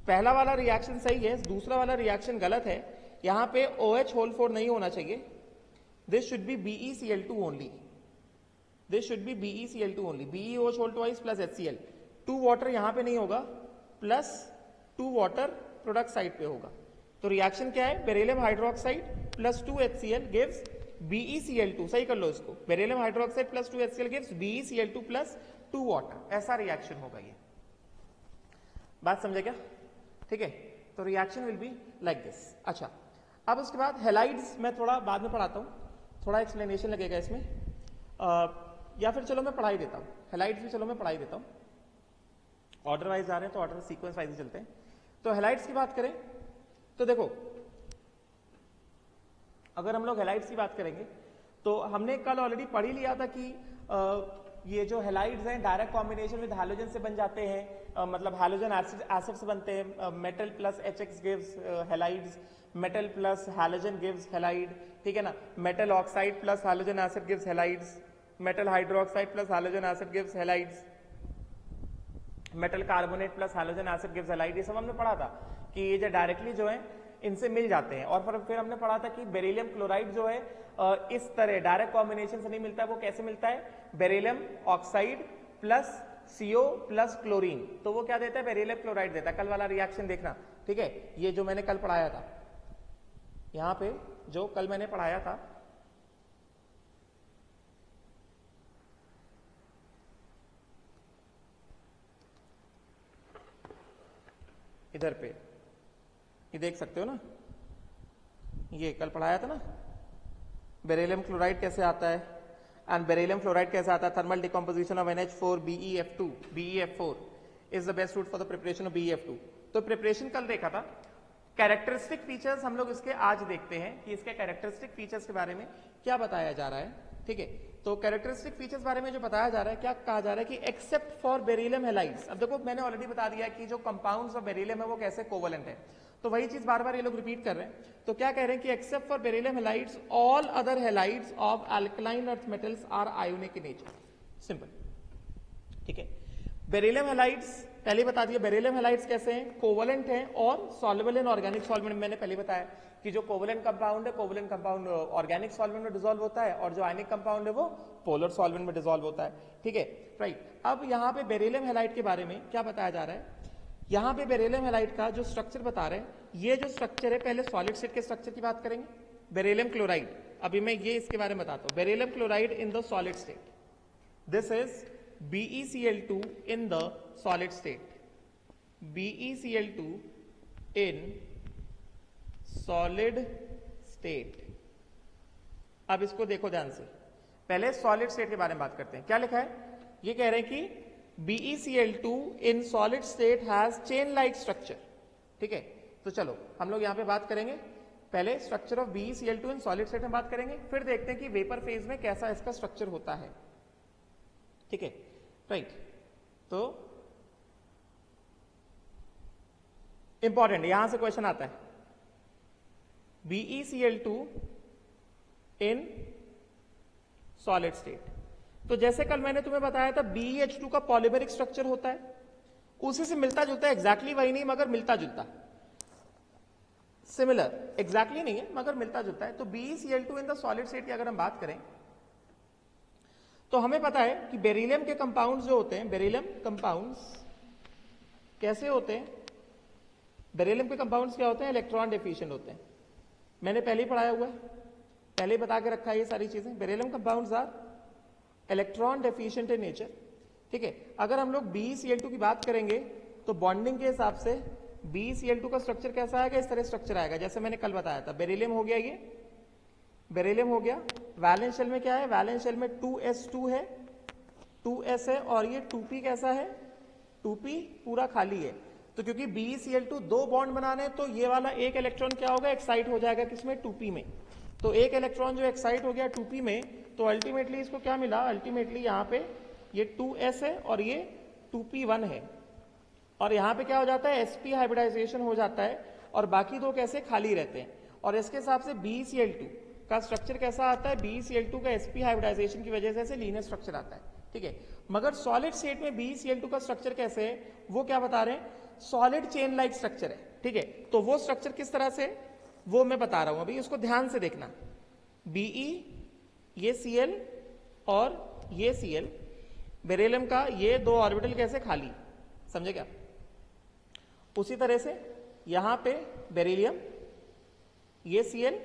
पहला वाला रिएक्शन सही है, दूसरा वाला रिएक्शन गलत है। यहां पे OH होल 4 नहीं होना चाहिए, this should be BeCl2 only, this should be BeCl2 only, BeOH whole twice plus HCl, 2 water यहां पे नहीं होगा, प्लस 2 वाटर प्रोडक्ट साइड पे होगा। तो रिएक्शन क्या है? Beryllium hydroxide plus 2 HCl gives BeCl2, सही कर लो इसको, beryllium hydroxide plus 2 HCl gives BeCl2 plus 2 water, ऐसा रिएक्शन होगा ये। बात समझे क्या? ठीक है, तो reaction will be like this. अच्छा, अब उसके बाद हेलाइड्स मैं थोड़ा बाद में पढ़ाता हूं, थोड़ा एक्सप्लेनेशन लगेगा इसमें, या फिर चलो मैं पढ़ा ही देता हूं हेलाइड्स भी, चलो मैं पढ़ा ही देता हूं, ऑर्डर वाइज जा रहे हैं तो ऑर्डर सीक्वेंस वाइज ही चलते हैं। तो हेलाइड्स की बात करें तो देखो, अगर हम लोग हेलाइड्स की बात करेंगे तो हमने कल ऑलरेडी पढ़ ही लिया था कि ये जो हेलाइड्स हैं डायरेक्ट कॉम्बिनेशन विद हैलोजन से बन जाते हैं, मतलब हैलोजन एसिड से बनते हैं। Metal plus HX gives halides, metal plus halogen gives halide, ठीक है ना। Metal oxide plus halogen acid gives halides, metal hydroxide plus halogen acid gives halides, metal carbonate plus halogen acid gives halide. ये सब हमने पढ़ा था कि ये जो डायरेक्टली जो है इनसे मिल जाते हैं। और फिर हमने पढ़ा था कि बेरिलियम क्लोराइड जो है इस तरह डायरेक्ट कॉम्बिनेशन से नहीं मिलता है, वो कैसे मिलता है, beryllium oxide plus CO plus chlorine, तो वो क्या देता है, बेरिलियम क्लोराइड देता है। कल वाला रिएक्शन देखना, ठीक है, ये जो मैंने कल पढ़ाया था, यहां पे जो कल मैंने पढ़ाया था, इधर पे ये देख सकते हो ना, ये कल पढ़ाया था ना, बेरिलियम क्लोराइड कैसे आता है, एंड बेरिलियम फ्लोराइड कैसे आता है, thermal decomposition of NH4 BeF2 BeF4 is the best route for the preparation of BeF2। तो प्रिपरेशन कल देखा था। कैरेक्टरिस्टिक फीचर्स हम लोग इसके आज देखते हैं कि इसके कैरेक्टरिस्टिक फीचर्स के बारे में क्या बताया जा रहा है, ठीक है। तो कैरेक्टरिस्टिक फीचर्स बारे में जो बताया जा रहा है, क्या कहा जा रहा है कि एक्सेप्ट फॉर बेरिलियम हैलाइड्स। अब देखो मैंने ऑलरेडी बता दिया कि जो कंपाउंड्स ऑफ बेरिलियम है वो कैसे कोवलेंट है, तो वही चीज बार बार ये लोग रिपीट कर रहे हैं। तो क्या कह रहे हैं कि except for beryllium halides all other halides of alkaline earth metals are ionic in nature, simple, ठीक है। बेरिलियम हैलाइड्स पहले बता दिया, बेरिलियम हैलाइड्स कैसे हैं, कोवलेंट हैं और सॉल्युबल इन ऑर्गेनिक सॉल्वेंट। मैंने पहले बताया कि जो कोवलेंट कंपाउंड है, कोवलेंट कंपाउंड ऑर्गेनिक सॉल्वेंट में डिसॉल्व होता है, और जो आयनिक कंपाउंड है वो पोलर सॉल्वेंट में डिसॉल्व होता है, ठीक है, राइट। अब यहाँ पे बेरिलियम हैलाइड के बारे में क्या बताया जा रहा है, यहाँ पे बेरिलियम हैलाइड का जो स्ट्रक्चर बता रहे हैं, ये जो स्ट्रक्चर है, पहले सॉलिड स्टेट के स्ट्रक्चर की बात करेंगे, बेरिलियम क्लोराइड। अभी मैं ये इसके बारे में बताता हूँ, beryllium chloride in the solid state, this is BeCl2 in the solid state, BeCl2 in solid state। अब इसको देखो ध्यान से, पहले सॉलिड स्टेट के बारे में बात करते हैं। क्या लिखा है, ये कह रहे हैं कि BeCl2 in solid state has chain like structure, ठीक है। तो चलो हम लोग यहां पे बात करेंगे, पहले structure of BeCl2 in solid state में बात करेंगे, फिर देखते हैं कि वेपर फेज में कैसा इसका स्ट्रक्चर होता है, ठीक है, राइट। तो इंपॉर्टेंट यहां से क्वेश्चन आता है, BeCl2 इन सॉलिड स्टेट। तो जैसे कल मैंने तुम्हें बताया था BeH2 का पॉलीमेरिक स्ट्रक्चर होता है, उसी से मिलता जुलता है, एग्जैक्टली वही नहीं मगर मिलता जुलता, सिमिलर, एग्जैक्टली नहीं है मगर मिलता जुलता है। तो BeCl2 in the solid state की अगर हम बात करें तो हमें पता है कि बेरिलियम के कंपाउंड्स जो होते हैं, बेरिलियम कंपाउंड्स कैसे होते हैं, बेरिलियम के कंपाउंड्स क्या होते हैं, इलेक्ट्रॉन डेफिशिएंट होते हैं। मैंने पहले ही पढ़ाया हुआ है, पहले ही बता के रखा है ये सारी चीजें। Beryllium compounds are electron deficient in nature, ठीक है। अगर हम लोग BeCl2 की बात करेंगे तो बॉन्डिंग के हिसाब से BeCl2 का स्ट्रक्चर कैसा आएगा, इस तरह स्ट्रक्चर आएगा जैसे मैंने कल बताया था। बेरिलियम हो गया, ये बेरिलियम हो गया, वैलेंस शेल में क्या है, वैलेंस शेल में 2s2 है, 2s है, और ये 2p कैसा है, 2p पूरा खाली है। तो क्योंकि BeCl2 दो बॉन्ड बनाने तो ये वाला एक इलेक्ट्रॉन क्या होगा, एक्साइट हो जाएगा किसमें, 2p में। तो एक इलेक्ट्रॉन जो एक्साइट हो गया 2p में, तो अल्टीमेटली इसको क्या मिला, अल्टीमेटली यहाँ पे ये 2s है और ये 2p1 है, और यहाँ पे क्या हो जाता है, sp हाइब्रिडाइजेशन हो जाता है, और बाकी दो कैसे खाली रहते हैं। और इसके हिसाब से BeCl2 का स्ट्रक्चर कैसा आता है, BeCl2 का sp हाइब्रिडाइजेशन की वजह से लीनियर स्ट्रक्चर आता है, ठीक है। मगर सॉलिड स्टेट में BeCl2 का स्ट्रक्चर कैसे है, वो क्या बता रहे हैं, सॉलिड चेन लाइक स्ट्रक्चर है, ठीक है। तो वो स्ट्रक्चर किस तरह से, वो मैं बता रहा हूं अभी, उसको ध्यान से देखना। Be ये Cl और ये Cl, बेरिलियम का ये दो ऑर्बिटल कैसे खाली, समझे क्या। उसी तरह से यहां पे बेरिलियम, ये Cl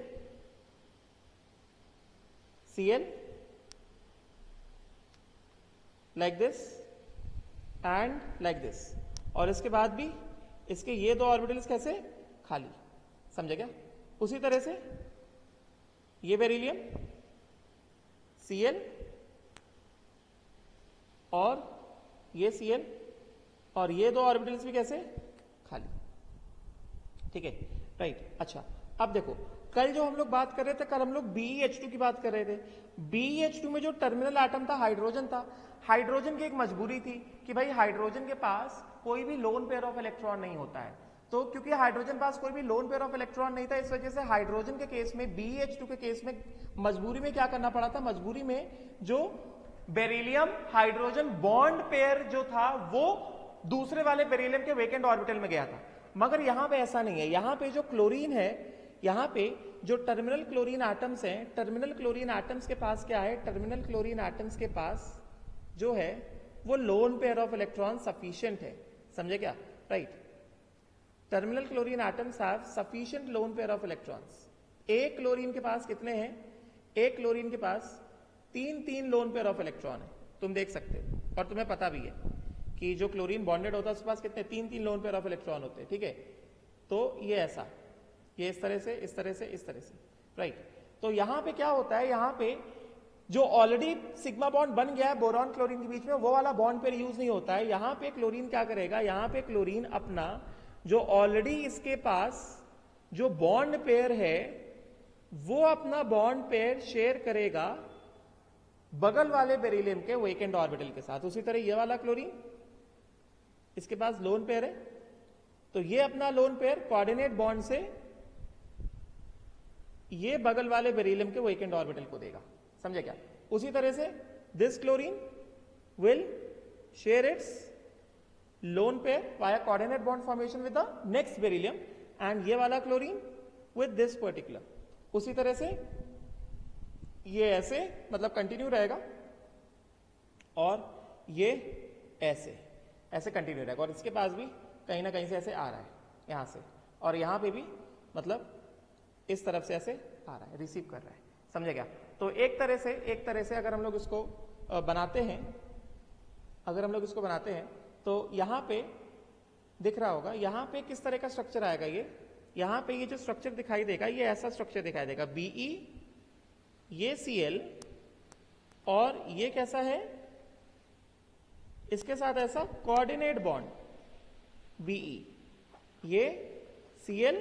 like this and like this, और इसके बाद भी इसके ये दो ऑर्बिटल्स कैसे खाली, समझे क्या। उसी तरह से ये बेरिलियम Cl और ये Cl, और ये दो ऑर्बिटल्स भी कैसे खाली, ठीक है, राइट। अच्छा अब देखो, कल जो हम लोग बात कर रहे थे, कल हम लोग BeH2 की बात कर रहे थे। BeH2 में जो टर्मिनल एटम था, हाइड्रोजन था। हाइड्रोजन की एक मजबूरी थी कि भाई हाइड्रोजन के पास कोई भी लोन पेयर ऑफ इलेक्ट्रॉन नहीं होता है। तो क्योंकि हाइड्रोजन पास कोई भी लोन पेयर ऑफ इलेक्ट्रॉन नहीं था, इस वजह से हाइड्रोजन के केस में, BeH2 के केस में मजबूरी में क्या करना पड़ा था, मजबूरी में जो बेरिलियम हाइड्रोजन बॉन्ड पेयर जो था वो दूसरे वाले बेरिलियम के वेकेंट ऑर्बिटल में गया था। मगर यहां पे ऐसा नहीं है। यहां पे जो क्लोरीन है, यहां पे जो टर्मिनल क्लोरीन एटम्स हैं, टर्मिनल क्लोरीन एटम्स के पास क्या है, टर्मिनल क्लोरीन एटम्स के पास जो है वो lone pair of electron sufficient है। समझे क्या? Right, terminal chlorine atoms have sufficient lone pair of electrons. एक क्लोरीन के पास कितने हैं? एक क्लोरीन के पास 3 लोन पेयर ऑफ इलेक्ट्रॉन है, तुम देख सकते हो, और तुम्हें पता भी है कि जो क्लोरीन बॉन्डेड होता है उसके पास कितने 3 लोन पेयर ऑफ इलेक्ट्रॉन होते हैं। ठीक है, तो ये ऐसा, ये इस तरह से, इस तरह से, इस तरह से, राइट। तो यहां पे क्या होता है, यहां पे जो ऑलरेडी सिग्मा बॉन्ड बन गया है बोरॉन क्लोरीन के बीच में, वो वाला बॉन्ड पेयर यूज नहीं होता है। यहां पे क्लोरीन क्या करेगा, यहां पे क्लोरीन अपना जो ऑलरेडी इसके पास जो बॉन्ड पेयर है वो अपना बॉन्ड पेयर शेयर करेगा बगल वाले बेरिलियम के वेकेंट ऑर्बिटल के साथ। उसी तरह ये वाला क्लोरीन, इसके पास लोन पेयर है, तो ये अपना लोन पेयर कोऑर्डिनेट बॉन्ड से ये बगल वाले बेरिलियम के वेकेंट ऑर्बिटल को देगा। समझे क्या? उसी तरह से this chlorine will share its lone pair via coordinate bond formation with the next beryllium, and ये वाला क्लोरीन विद दिस पर्टिकुलर। उसी तरह से ये ऐसे मतलब कंटिन्यू रहेगा, और ये ऐसे ऐसे कंटिन्यू रहेगा, और इसके पास भी कहीं ना कहीं से ऐसे आ रहा है यहां से, और यहां पे भी मतलब इस तरफ से ऐसे आ रहा है, रिसीव कर रहा है। समझे क्या? तो एक तरह से अगर हम लोग इसको बनाते हैं, अगर हम लोग इसको बनाते हैं तो यहां पे दिख रहा होगा, यहां पे किस तरह का स्ट्रक्चर आएगा, ये यहां पे ये जो स्ट्रक्चर दिखाई देगा ये ऐसा स्ट्रक्चर दिखाई देगा, Be, ये Cl, और ये कैसा है, इसके साथ ऐसा कोऑर्डिनेट बॉन्ड Be, ये Cl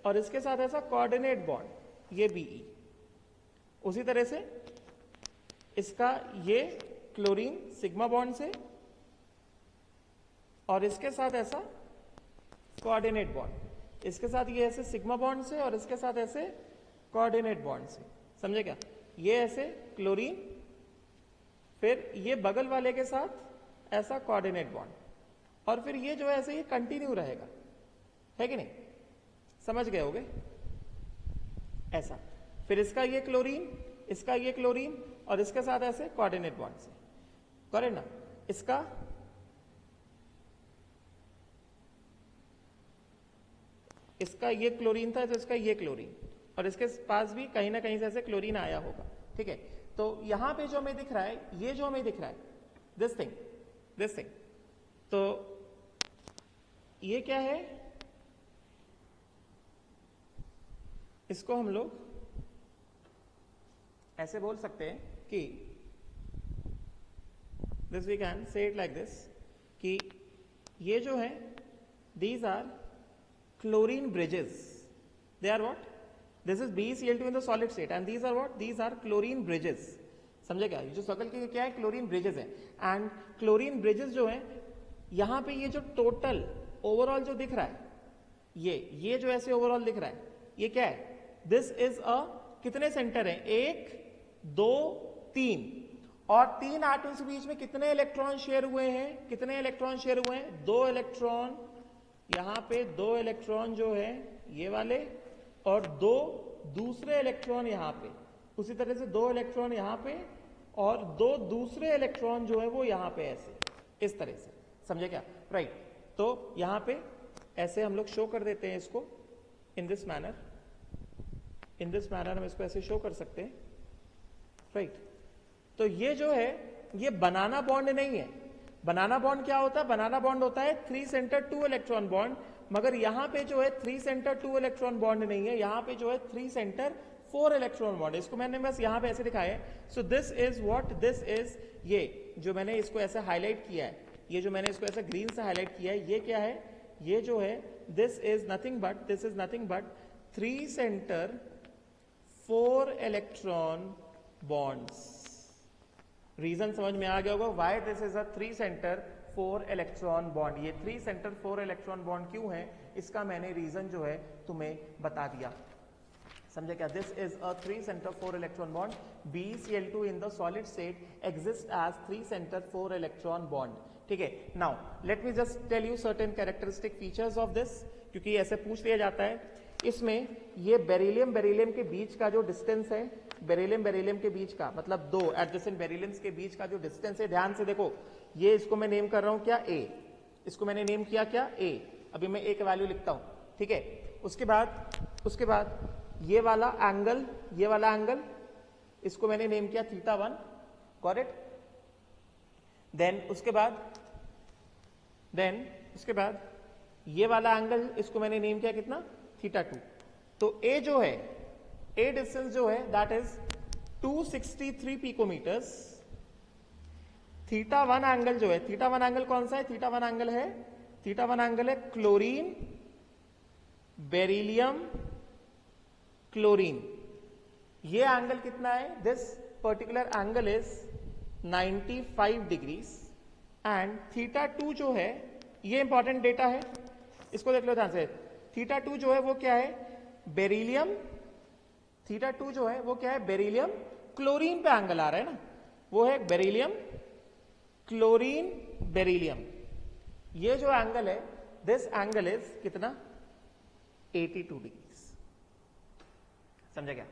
और इसके साथ ऐसा कोऑर्डिनेट बॉन्ड ये Be। उसी तरह से इसका ये क्लोरीन सिग्मा बॉन्ड से और इसके साथ ऐसा कोऑर्डिनेट बॉन्ड, इसके साथ ये ऐसे सिग्मा बॉन्ड से और इसके साथ ऐसे कोऑर्डिनेट बॉन्ड से। समझे क्या? ये ऐसे क्लोरीन, फिर ये बगल वाले के साथ ऐसा कोऑर्डिनेट बॉन्ड, और फिर ये जो है ऐसे ये कंटिन्यू रहेगा, है कि नहीं? समझ गए होगे? ऐसा, फिर इसका ये क्लोरीन, इसका ये क्लोरीन, और इसके साथ ऐसे कोऑर्डिनेट बॉन्ड से, करेक्ट ना? इसका ये क्लोरीन था तो इसका ये क्लोरीन, और इसके पास भी कहीं ना कहीं से ऐसे क्लोरीन आया होगा। ठीक है, तो यहां पे जो हमें दिख रहा है, ये जो हमें दिख रहा है, दिस थिंग, तो ये क्या है, इसको हम लोग ऐसे बोल सकते हैं कि this we can say it like this, कि ये जो है these are chlorine bridges. They are what? This is BeCl2 in the solid state, and these are what? These are chlorine bridges. समझे क्या? ये जो सर्कल के क्या है, क्लोरीन ब्रिजेस है, एंड क्लोरीन ब्रिजेस जो है यहां पे ये जो टोटल ओवरऑल जो दिख रहा है, ये जो ऐसे ओवरऑल दिख रहा है, ये क्या है? दिस इज अ, कितने सेंटर है? 1 2 3, और 3 एटम्स के बीच में कितने इलेक्ट्रॉन शेयर हुए हैं? कितने इलेक्ट्रॉन शेयर हुए हैं? 2 इलेक्ट्रॉन, यहां पे 2 इलेक्ट्रॉन जो है ये वाले, और 2 दूसरे इलेक्ट्रॉन यहां पे, उसी तरह से 2 इलेक्ट्रॉन यहां पे, और 2 दूसरे इलेक्ट्रॉन जो है वो यहां पे ऐसे, इस तरह से। समझे क्या? राइट, तो यहां पे ऐसे हम लोग शो कर देते हैं इसको, इन दिस मैनर हम इसको ऐसे शो कर सकते हैं, राइट। तो ये जो है ये बनाना बॉन्ड नहीं है। बनाना बॉन्ड क्या होता है? बनाना बॉन्ड होता है 3 सेंटर 2 इलेक्ट्रॉन बॉन्ड, मगर यहां पे जो है 3 सेंटर 2 इलेक्ट्रॉन बॉन्ड नहीं है, यहां पे जो है 3 सेंटर 4 इलेक्ट्रॉन बॉन्ड है। इसको मैंने बस यहां पे ऐसे दिखाया है। So this is what, this is, ये जो मैंने इसको ऐसे हाईलाइट किया है, ये जो मैंने इसको ऐसे ग्रीन से हाईलाइट किया है, ये क्या है? ये जो है this is nothing but 3 centre 4 electron bonds. Reason समझ में आ गया होगा why this is a 3 centre 4 electron bond. ये 3 सेंटर 4 इलेक्ट्रॉन बॉन्ड क्यों है, इसका मैंने रीजन जो है तुम्हें बता दिया। समझे क्या? This is a 3 centre 4 electron bond. BeCl2 in the solid state exist as 3 centre 4 electron bond. ठीक है, now let me just tell you certain characteristic features of this, क्योंकि ऐसे पूछ लिया जाता है। इसमें ये बेरिलियम के बीच का जो डिस्टेंस है, बेरिलियम के बीच का, मतलब दो एडजेसेंट बेरिलियम्स के बीच का जो डिस्टेंस है, ध्यान से देखो, ये इसको मैं नेम कर रहा हूं क्या, ए, इसको मैंने नेम किया क्या, ए। अभी मैं ए का वैल्यू लिखता हूं, ठीक है। उसके बाद ये वाला एंगल, इसको मैंने नेम किया θ1, गॉट इट। देन उसके बाद ये वाला एंगल, इसको मैंने नेम किया कितना, θ2। तो ए जो है, ए डिस्टेंस जो है दैट इज 263 पिकोमीटर्स। θ1 एंगल जो है, θ1 एंगल कौन सा है, θ1 एंगल है क्लोरीन बेरिलियम क्लोरीन। ये एंगल कितना है, this particular angle is 95 degrees and θ2 जो है, ये इंपॉर्टेंट डेटा है, इसको देख लो ध्यान से। θ2 जो है वो क्या है, बेरिलियम, θ2 जो है वो क्या है, बेरिलियम क्लोरीन पे एंगल आ रहा है ना, वो है बेरिलियम क्लोरीन बेरिलियम। ये जो एंगल है, दिस एंगल इज कितना, 82 डिग्रीज। समझा क्या,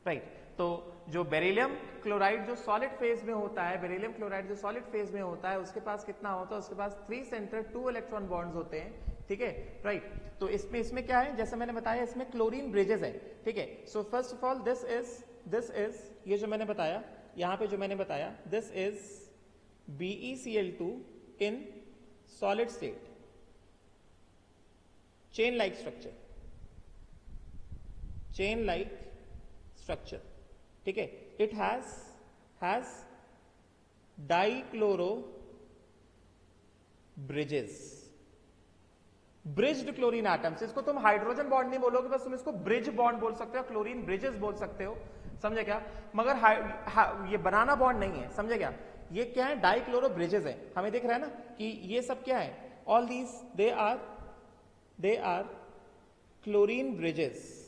राइट। तो जो बेरिलियम क्लोराइड जो सॉलिड फेज में होता है, उसके पास कितना होता है, उसके पास 3 सेंटर 2 इलेक्ट्रॉन बॉन्ड्स होते हैं, ठीक है, राइट। तो इसमें क्या है, जैसे मैंने बताया, इसमें क्लोरीन ब्रिजेस है, ठीक है। So first of all this is ये जो मैंने बताया, यहां पे जो मैंने बताया, this is BeCl2 in solid state, chain like structure, ठीक है। It has dichloro bridged chlorine atoms. इसको तुम हाइड्रोजन बॉन्ड नहीं बोलोगे, बस तुम इसको ब्रिज बॉन्ड बोल सकते हो, क्लोरीन ब्रिजेस बोल सकते हो, समझे क्या। मगर ये बनाना बॉन्ड नहीं है, समझे क्या। ये क्या है, डाइक्लोरो ब्रिजेस है। हमें दिख रहा है ना कि ये सब क्या है, all these they are chlorine bridges.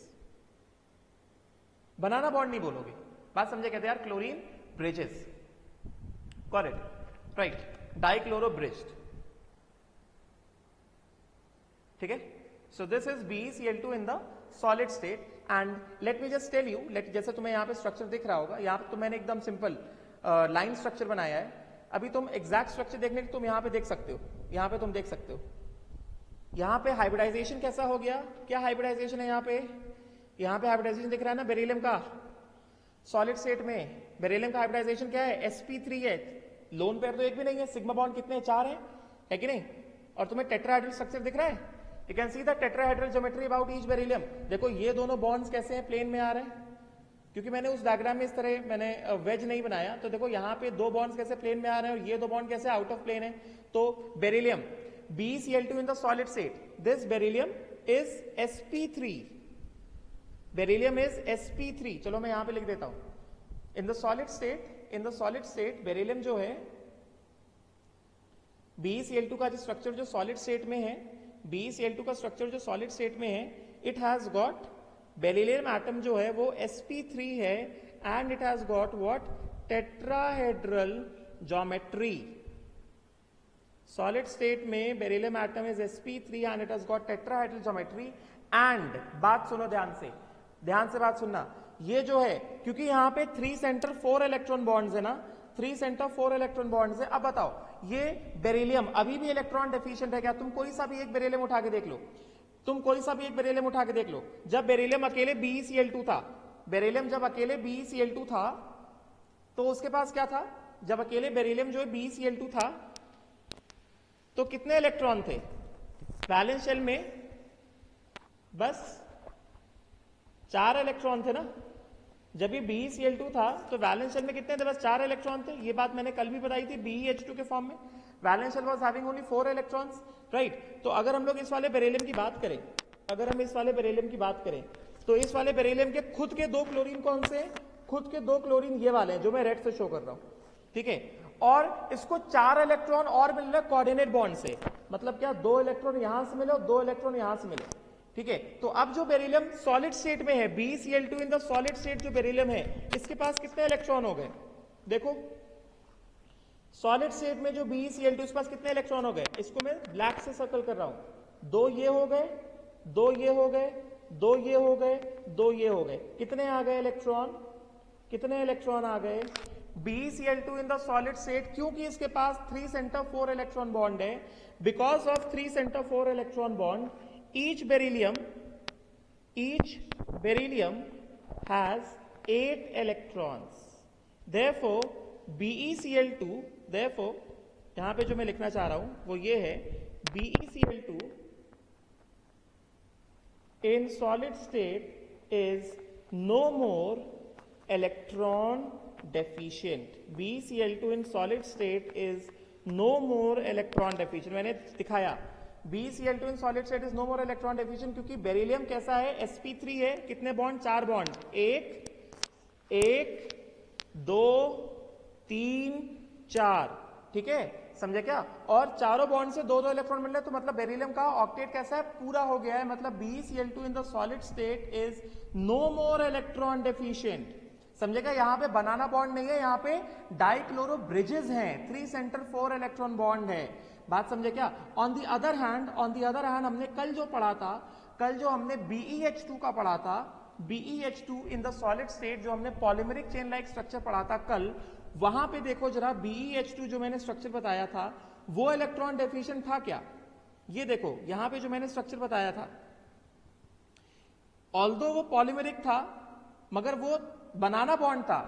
बनाना बॉन्ड नहीं बोलोगे, बात समझे कहते यार, chlorine bridges, correct, right, dichloro bridged, ठीक है। So this is BeCl2 in the solid state and let me just tell you, जैसे तुम्हें यहां पे स्ट्रक्चर दिख रहा होगा, यहां पे तो मैंने एकदम सिंपल लाइन स्ट्रक्चर बनाया है। अभी तुम एग्जैक्ट स्ट्रक्चर देखने के तुम यहां पे देख सकते हो, यहां पे तुम देख सकते हो, यहां पे हाइब्रिडाइजेशन कैसा हो गया, क्या हाइब्रिडाइजेशन है यहां पे हाइब्रिडाइजेशन दिख रहा है ना बेरिलियम का, सॉलिड स्टेट में बेरिलियम का हाइब्रिडाइजेशन क्या है, sp3 है, लोन पेयर तो एक भी नहीं है, सिग्मा बॉन्ड कितने, 4 है कि नहीं। और तुम्हें टेट्राहेड्रल स्ट्रक्चर दिख रहा है, you can see the tetrahedral geometry about each beryllium. देखो ये दोनों बॉन्ड्स कैसे हैं, प्लेन में आ रहे हैं, क्योंकि मैंने उस डायग्राम में इस तरह मैंने वेज नहीं बनाया, तो देखो यहाँ पे 2 बॉन्ड्स कैसे प्लेन में आ रहे हैं और ये 2 बॉन्ड कैसे आउट ऑफ प्लेन है। तो beryllium BeCl2 in the solid state, this beryllium is sp3, beryllium is sp3। चलो मैं यहां पे लिख देता हूं, इन द सॉलिड स्टेट बेरिलियम जो है, BeCl2 का जो स्ट्रक्चर जो सॉलिड स्टेट में है, BeCl2 का स्ट्रक्चर जो सॉलिड स्टेट में है, it has got, beryllium atom जो है वो sp3 है and it has got what, tetrahedral geometry. Solid state में beryllium atom is sp3 and it has got tetrahedral geometry and, बात सुनो ध्यान से बात सुनना, ये जो है, क्योंकि यहां पे 3 सेंटर 4 इलेक्ट्रॉन बॉन्ड्स है ना, 3 सेंटर 4 इलेक्ट्रॉन बॉन्ड्स है। अब बताओ ये बेरिलियम अभी भी इलेक्ट्रॉन डेफिशिएंट है क्या, तुम कोई सा भी एक बेरिलियम उठा के देख लो, जब बेरिलियम अकेले BeCl2 था, तो उसके पास क्या था, जब अकेले बेरिलियम जो है BeCl2 था तो कितने इलेक्ट्रॉन थे, वैलेंस शेल में बस 4 इलेक्ट्रॉन थे ना। जब ये BeCl2 था तो वैलेंस शेल में कितने थे, बस 4 इलेक्ट्रॉन थे। ये बात मैंने कल भी बताई थी, BeH2 के फॉर्म में valence shell was having only 4 electrons, right. तो अगर हम लोग इस वाले बेरिलियम की बात करें, तो इस वाले बेरिलियम के खुद के 2 क्लोरीन कौन से हैं, खुद के 2 क्लोरीन ये वाले हैं जो मैं रेड से शो कर रहा हूं, ठीक है। और इसको 4 इलेक्ट्रॉन और मिल रहे कोऑर्डिनेट बॉन्ड से, मतलब क्या, 2 इलेक्ट्रॉन यहां से मिले और 2 इलेक्ट्रॉन यहां से मिले, ठीक है। तो अब जो बेरिलियम सॉलिड स्टेट में है, BeCl2 in the solid state जो बेरिलियम है, इसके पास कितने इलेक्ट्रॉन हो गए, देखो सॉलिड स्टेट में जो BeCl2 इसके पास कितने इलेक्ट्रॉन हो गए, इसको मैं ब्लैक से सर्कल कर रहा हूं, 2 ये हो गए, दो ये हो गए, दो ये हो गए, दो ये हो गए, कितने आ गए इलेक्ट्रॉन, कितने इलेक्ट्रॉन आ गए? BeCl2 in the solid state, क्योंकि इसके पास 3 सेंटर 4 इलेक्ट्रॉन बॉन्ड है, because of 3 centre 4 electron bond, each beryllium has 8 electrons. Therefore BeCl2, therefore यहां पे जो मैं लिखना चाह रहा हूं वो ये है, BeCl2 in solid state is no more electron deficient. BeCl2 in solid state is no more electron deficient. मैंने दिखाया BeCl2 in solid state is no more electron deficient क्योंकि बेरिलियम कैसा है, sp3 है, कितने बॉन्ड, 4 बॉन्ड, 1 2 3 4, ठीक है, समझे क्या? और चारों बॉन्ड से 2-2 इलेक्ट्रॉन मिल रहे, तो मतलब बेरिलियम का ऑक्टेट कैसा है, पूरा हो गया है। मतलब BeCl2 in the solid state is no more electron deficient, समझेगा? यहां पे बनाना बॉन्ड नहीं है, यहां पे डाइक्लोरो ब्रिजेस हैं, 3 सेंटर 4 इलेक्ट्रॉन बॉन्ड है, बात समझे क्या? ऑन दी अदर हैंड हमने कल जो पढ़ा था, कल जो हमने BeH2 का पढ़ा था, BeH2 in the solid state, जो हमने पॉलीमेरिक चेन लाइक स्ट्रक्चर पढ़ा था कल, वहां पे देखो जरा, BeH2 जो मैंने स्ट्रक्चर बताया था वो इलेक्ट्रॉन डेफिशिएंट था क्या? ये देखो यहां पे जो मैंने स्ट्रक्चर बताया था, ऑल्दो वो पॉलीमेरिक था मगर वो बनाना बॉन्ड था,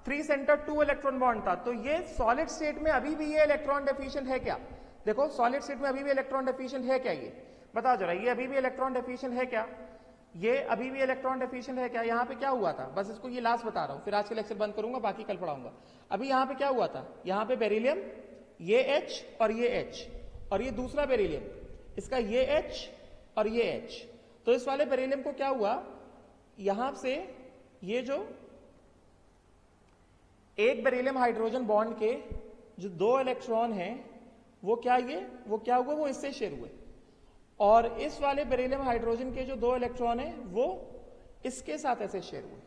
3 सेंटर 2 इलेक्ट्रॉन बॉन्ड था, तो ये सॉलिड स्टेट में अभी भी ये इलेक्ट्रॉन डेफिशिएंट है क्या? देखो सॉलिड स्टेट में अभी भी इलेक्ट्रॉन डेफिशिएंट है क्या? ये बताओ जरा, ये अभी भी इलेक्ट्रॉन डेफिशिएंट है क्या? ये अभी भी इलेक्ट्रॉन डेफिशिएंट है क्या? यहाँ पे क्या हुआ था, बस इसको ये लास्ट बता रहा हूं, फिर आज के लेक्चर बंद करूंगा, बाकी कल पढ़ाऊंगा। अभी यहाँ पे क्या हुआ था, यहाँ पे बेरिलियम, ये H और ये H, और ये दूसरा बेरिलियम, इसका ये H और ये H, तो इस वाले बेरिलियम को क्या हुआ, यहां से ये जो एक बेरिलियम हाइड्रोजन बॉन्ड के जो 2 इलेक्ट्रॉन हैं वो क्या हुआ, वो इससे शेयर हुए, और इस वाले बेरिलियम हाइड्रोजन के जो 2 इलेक्ट्रॉन हैं वो इसके साथ ऐसे शेयर हुए,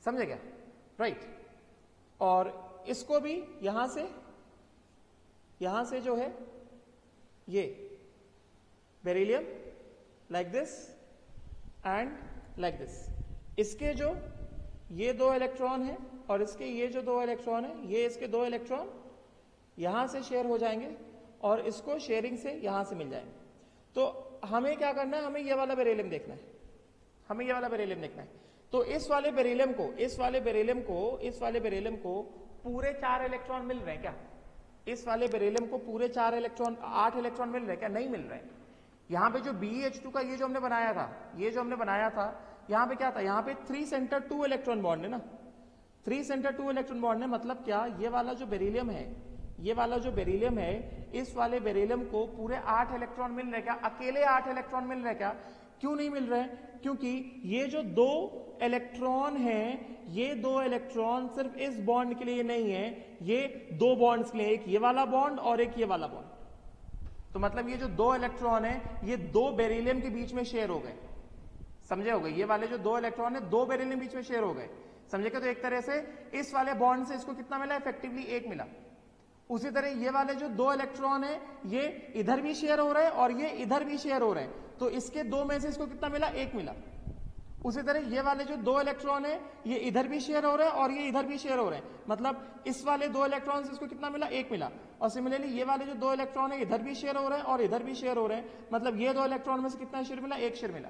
समझे क्या? राइट। और इसको भी यहां से जो है ये beryllium like this and like this, इसके जो ये 2 इलेक्ट्रॉन हैं और इसके ये जो 2 इलेक्ट्रॉन हैं, ये इसके 2 इलेक्ट्रॉन यहां से शेयर हो जाएंगे और इसको शेयरिंग से यहां से मिल जाएंगे। तो हमें क्या करना है, हमें ये वाला बेरिलियम देखना है, हमें ये वाला बेरिलियम देखना है। तो इस वाले बेरिलियम को पूरे 4 इलेक्ट्रॉन मिल रहे हैं क्या? इस वाले बेरिलियम को पूरे 4 इलेक्ट्रॉन, 8 इलेक्ट्रॉन मिल रहे हैं क्या? नहीं मिल रहे हैं। यहां पे जो BeH2 का ये जो हमने बनाया था, यहां पे क्या था, यहां पे 3 सेंटर 2 इलेक्ट्रॉन बॉन्ड है ना, 3 सेंटर 2 इलेक्ट्रॉन बॉन्ड है, मतलब क्या, ये वाला जो बेरिलियम है, इस वाले बेरिलियम को पूरे 8 इलेक्ट्रॉन मिल रहे क्या? अकेले 8 इलेक्ट्रॉन मिल रहे क्या? क्यों नहीं मिल रहे? क्योंकि ये जो 2 इलेक्ट्रॉन हैं, ये 2 इलेक्ट्रॉन सिर्फ इस बॉन्ड के लिए नहीं है, ये 2 बॉन्ड्स के लिए, एक ये वाला बॉन्ड और एक ये वाला बॉन्ड, तो मतलब ये जो 2 इलेक्ट्रॉन है ये 2 बेरिलियम के बीच में शेयर हो गए, समझे हो गए? ये वाले जो 2 इलेक्ट्रॉन है 2 बेरिलियम बीच में शेयर हो गए, समझे क्या? तो एक तरह से इस वाले बॉन्ड से इसको कितना मिला, इफेक्टिवली 1 मिला। उसी तरह ये वाले जो 2 इलेक्ट्रॉन है ये इधर भी शेयर हो रहे हैं और ये इधर भी शेयर हो रहे हैं, तो इसके 2 में से इसको कितना मिला, 1 मिला। उसी तरह ये वाले जो 2 इलेक्ट्रॉन है ये इधर भी शेयर हो रहे हैं और ये इधर भी शेयर हो रहे हैं, मतलब इस वाले 2 इलेक्ट्रॉन से इसको कितना मिला, 1 मिला। और सिमिलरली ये वाले जो 2 इलेक्ट्रॉन है इधर भी शेयर हो रहे हैं और इधर भी शेयर हो रहे हैं, मतलब ये 2 इलेक्ट्रॉन में से कितना शेयर मिला, 1 शेयर मिला,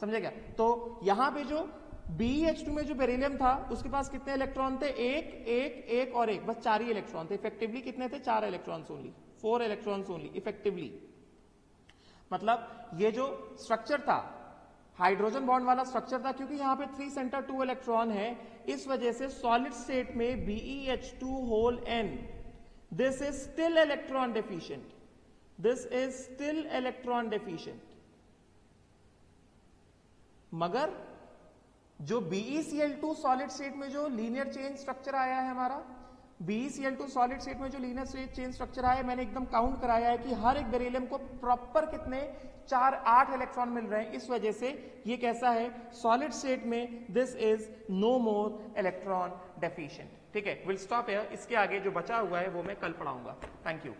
समझे क्या? तो यहां पे जो BeH2 में जो बेरिलियम था उसके पास कितने इलेक्ट्रॉन थे, 1 और 1, बस 4 ही इलेक्ट्रॉन थे। इफेक्टिवली कितने थे, 4 electrons only, 4 electrons only effectively. मतलब ये जो स्ट्रक्चर था हाइड्रोजन बॉन्ड वाला स्ट्रक्चर था, क्योंकि यहां पे 3 सेंटर 2 इलेक्ट्रॉन है, इस वजह से सॉलिड स्टेट में BeH2 whole n, this is still electron deficient, this is still electron deficient. मगर जो BeCl2 सॉलिड स्टेट में जो लीनियर चेन स्ट्रक्चर आया है हमारा, BeCl2 सॉलिड स्टेट में जो लीनियर चेन स्ट्रक्चर आया है, मैंने एकदम काउंट कराया है कि हर एक बेरिलियम को प्रॉपर कितने 8 इलेक्ट्रॉन मिल रहे हैं, इस वजह से ये कैसा है, सॉलिड स्टेट में this is no more electron deficient. ठीक है, विल स्टॉप हियर, इसके आगे जो बचा हुआ है वो मैं कल पढ़ाऊंगा। Thank you.